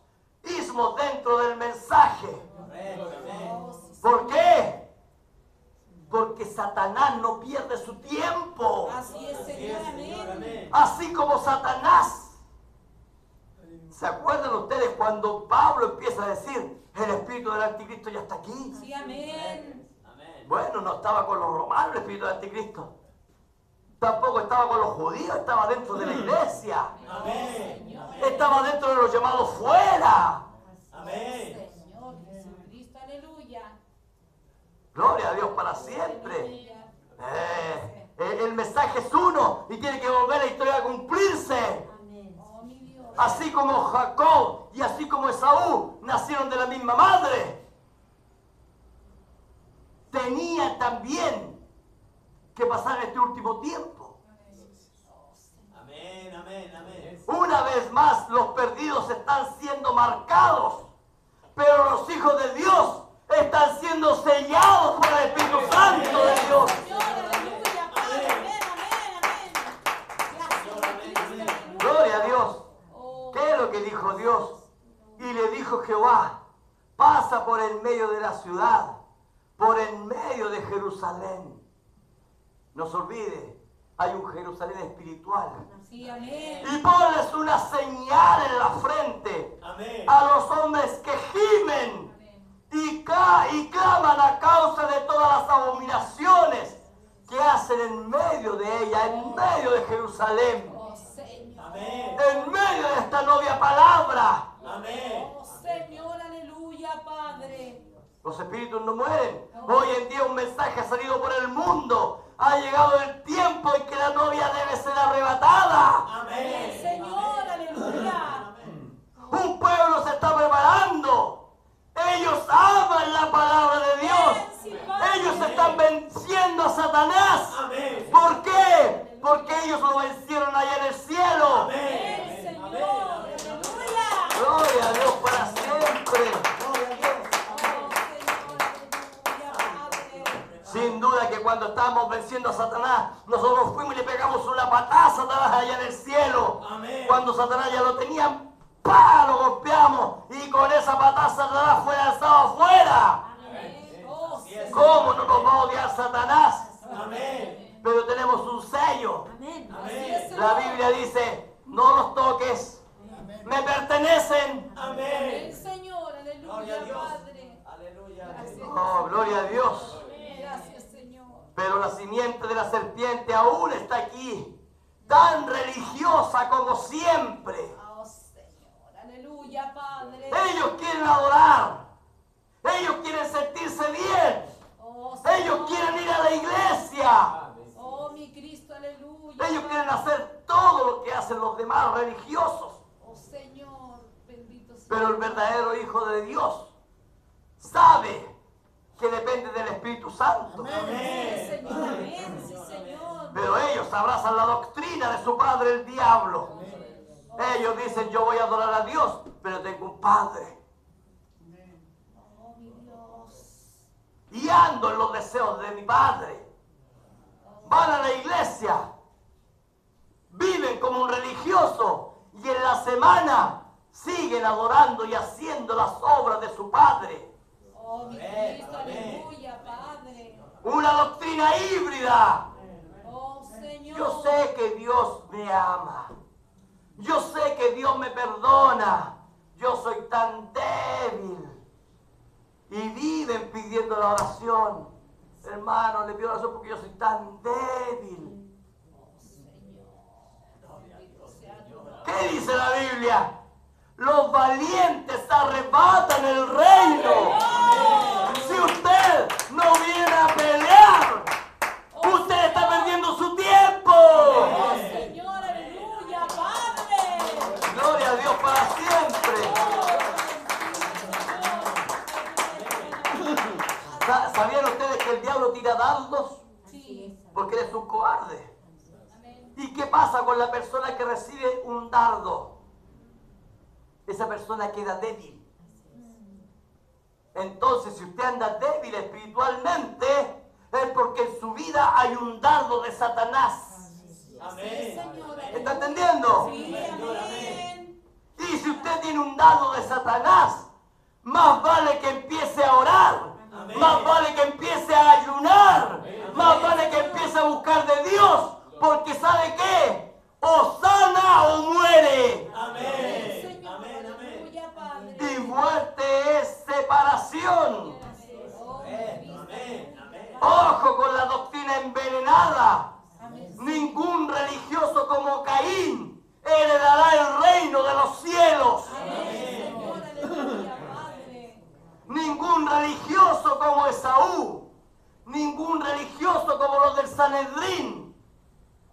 dentro del mensaje. Correcto. Amén. ¿Por qué? Porque Satanás no pierde su tiempo. Así es, Así Señor. es, Señor. Amén. Amén. Así como Satanás. ¿Se acuerdan ustedes cuando Pablo empieza a decir: el espíritu del anticristo ya está aquí? Sí, amén. Amén. Bueno, no estaba con los romanos el espíritu del anticristo. Tampoco estaba con los judíos, estaba dentro de la iglesia. Amén. Estaba dentro de los llamados fuera. Amén. Señor Jesucristo, aleluya. Gloria a Dios para siempre. Aleluya. El mensaje es uno y tiene que volver la historia a cumplirse. Oh, mi Dios. Así como Jacob y así como Esaú nacieron de la misma madre, tenía también que pasar este último tiempo. Amén. Amén. Amén. Una vez más, los perdidos están siendo marcados, pero los hijos de Dios están siendo sellados por el Espíritu Santo de Dios. Señor, aleluya, Padre. Amén, amén, amén. Gracias, Cristo, aleluya. Gloria a Dios. Oh, ¿Qué es lo que dijo Dios? Y le dijo Jehová: pasa por el medio de la ciudad, por el medio de Jerusalén. No se olvide, hay un Jerusalén espiritual. sí, amén. Y ponles una señal en la frente Amén. a los hombres que gimen y claman a causa de todas las abominaciones que hacen en medio de ella, en medio de Jerusalén, Oh, Señor. Amén. en medio de esta novia palabra. Amén. Oh, Señor, aleluya, Padre. Los espíritus no mueren. Hoy en día un mensaje ha salido por el mundo. Ha llegado el tiempo en que la novia debe ser arrebatada. Amén. Señor, aleluya. Un pueblo se está preparando. Ellos aman la palabra de Dios. Ellos están venciendo a Satanás. Amén. ¿Por qué? Porque ellos lo vencieron allá en el cielo. Amén. Señor, Amén. aleluya. Gloria a Dios para siempre. Gloria a Dios. Oh, Señor, aleluya, Padre. Sin duda que cuando estábamos venciendo a Satanás, nosotros fuimos y le pegamos una patada a Satanás allá en el cielo. Amén. Cuando Satanás ya lo tenía ¡pah! Lo golpeamos y con esa patada Satanás fue lanzado afuera. ¿Cómo no nos va a odiar Satanás? Amén. Pero tenemos un sello. Amén. La Biblia dice, no los toques, me pertenecen. Amén. Señor, aleluya, Gloria a Dios. Padre. Aleluya. Gracias. Oh, gloria a Dios. Gracias, Señor. Pero la simiente de la serpiente aún está aquí, tan religiosa como siempre. Oh, Señor, aleluya, Padre. Ellos quieren adorar, ellos quieren sentirse bien, Oh, Señor. ellos quieren ir a la iglesia, Oh, mi Cristo, aleluya. ellos quieren hacer todo lo que hacen los demás religiosos. Oh, Señor, bendito sea. Pero el verdadero Hijo de Dios sabe que depende del Espíritu Santo. Amén, Señor, amén, sí, Señor. Pero ellos abrazan la doctrina de su padre el diablo. Ellos dicen, yo voy a adorar a Dios, pero tengo un padre. Oh, mi Dios. Y ando en los deseos de mi padre. Van a la iglesia, viven como un religioso y en la semana siguen adorando y haciendo las obras de su padre. Oh, mi Cristo, aleluya, Padre. Una doctrina híbrida. Oh, Señor. Yo sé que Dios me ama. Yo sé que Dios me perdona. Yo soy tan débil. Y viven pidiendo la oración. Hermano, le pido oración porque yo soy tan débil. Oh, Señor. Bendito sea tu nombre. ¿Qué dice la Biblia? Los valientes arrebatan el reino. Si usted no viene a pelear, usted está perdiendo su tiempo. Oh, Señor, aleluya, Padre. Gloria a Dios para siempre. ¿Sabían ustedes que el diablo tira dardos? Sí. Porque él es un cobarde. Amén. ¿Y qué pasa con la persona que recibe un dardo? Esa persona queda débil. Entonces, si usted anda débil espiritualmente, es porque en su vida hay un dardo de Satanás. Amén. Señor, ¿Está entendiendo? sí, amén. Y si usted tiene un dardo de Satanás, más vale que empiece a orar, Amén. más vale que empiece a ayunar, más vale que empiece a buscar de Dios, porque ¿sabe qué? O sana o muere. Amén. Señor, Amén. Amén. aleluya, Padre. Y muerte es separación. Oh, Amén. Amén. Amén. Ojo con la doctrina envenenada. amén. Ningún religioso como Caín heredará el reino de los cielos. Amén, Señor, aleluya, Padre. Ningún religioso como Esaú. Ningún religioso como los del Sanedrín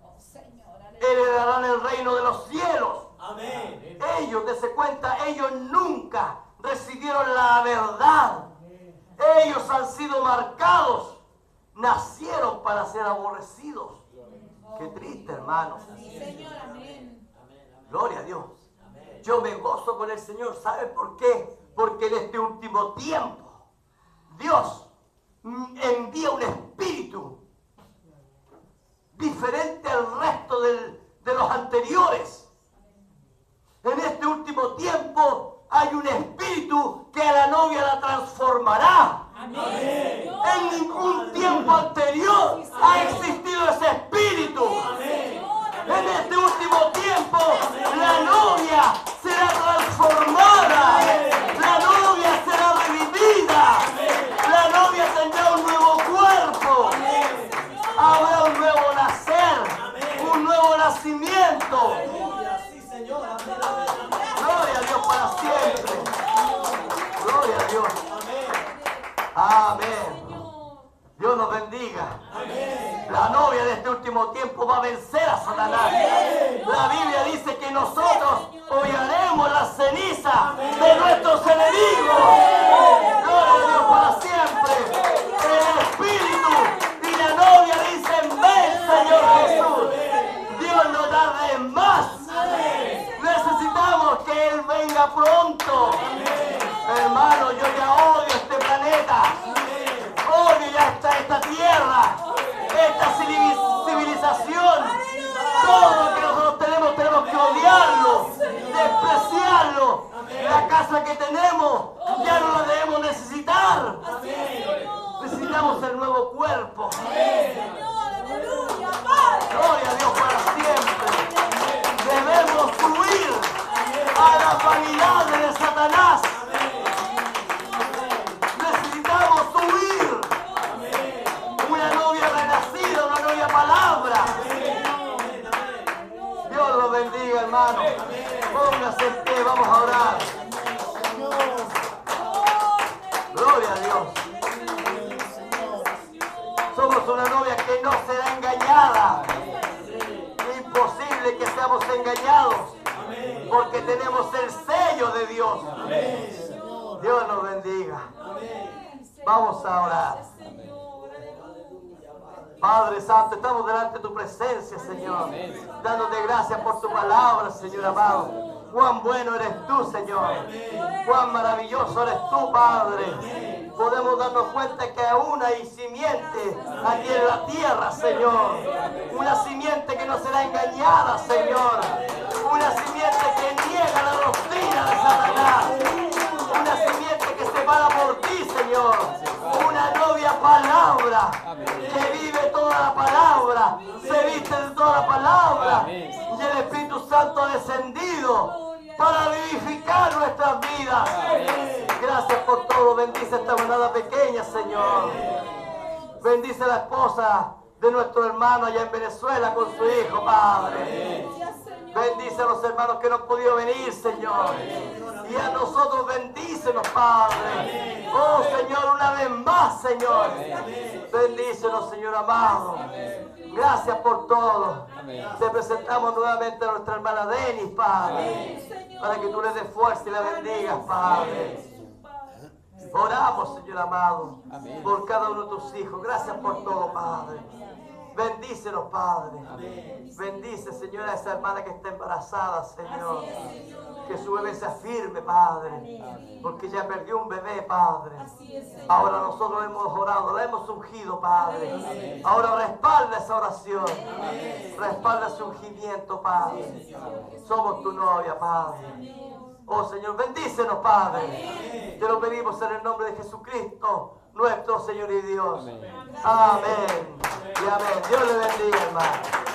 Oh, Señor, aleluya. heredarán el reino de los cielos. Amén. Ellos, dese cuenta, ellos nunca recibieron la verdad. Ellos han sido marcados. Nacieron para ser aborrecidos. Qué triste, hermanos. Sí, Señor, amén. Gloria a Dios. Yo me gozo con el Señor. ¿Sabe por qué? Porque en este último tiempo Dios envía un espíritu diferente al resto de los anteriores. En este último tiempo hay un espíritu que a la novia la transformará. Amén, Señor. En ningún tiempo anterior ha existido ese espíritu. En este último tiempo la novia será transformada. La novia será revivida. La novia tendrá un nuevo cuerpo. Habrá un nuevo nacer. Un nuevo nacimiento. Aleluya. Sí, Señor. Amén. Amén. Gloria a Dios para siempre. Gloria a Dios. Amén. Amén. Señor. Dios nos bendiga. Amén. La novia de este último tiempo va a vencer a Satanás. La Biblia dice que nosotros hollaremos la ceniza de nuestros enemigos. Gloria a Dios para siempre. El Espíritu y la novia dicen, ven, Señor Jesús. Dios no tarde más. Necesitamos que Él venga pronto. Hermano, yo ya odio este planeta. Odio ya esta tierra. Esta civilización. Todo lo que nosotros tenemos que odiarlo, despreciarlo casa que tenemos ya no la debemos necesitar. Así es, Señor. Necesitamos el nuevo cuerpo. Señor, aleluya, Padre. Gloria a Dios para siempre. Debemos huir a las vanidades de Satanás. Necesitamos huir. Una novia renacida, una novia palabra. Dios los bendiga, hermano. Póngase en pie, vamos a orar. Gloria a Dios. Somos una novia que no será engañada. Imposible que seamos engañados, porque tenemos el sello de Dios. Dios nos bendiga. Vamos a orar. Padre Santo, estamos delante de tu presencia, Señor, dándote gracias por tu palabra, Señor amado. Cuán bueno eres tú, Señor. Cuán maravilloso eres tú, Padre. Podemos darnos cuenta que aún hay simiente aquí en la tierra, Señor. Una simiente que no será engañada, Señor. Una simiente que niega la doctrina de Satanás. Una simiente que se para por ti, Señor. Una novia palabra que vive toda la palabra, se viste de toda la palabra. Y el Espíritu Santo ha descendido para vivificar nuestras vidas. Gracias por todo. Bendice esta manada pequeña, Señor. Bendice a la esposa de nuestro hermano allá en Venezuela con su hijo, Padre. Bendice a los hermanos que no han podido venir, Señor. Y a nosotros bendícenos, Padre. Oh, Señor, una vez más, Señor. Bendícenos, Señor amado. Gracias por todo. Te presentamos nuevamente a nuestra hermana Denis, Padre, para que tú le des fuerza y la bendigas, Padre. Oramos, Señor amado, por cada uno de tus hijos. Gracias por todo, Padre. Bendícenos, Padre. Bendice, Señor, a esa hermana que está embarazada, Señor. Que su bebé sea firme, Padre. Porque ya perdió un bebé, Padre. Ahora nosotros hemos orado, la hemos ungido, Padre. Ahora respalda esa oración. Respalda su ungimiento, Padre. Somos tu novia, Padre. Oh, Señor, bendícenos, Padre. Te lo pedimos en el nombre de Jesucristo, nuestro Señor y Dios. Amén. Y amén. Dios le bendiga, hermano.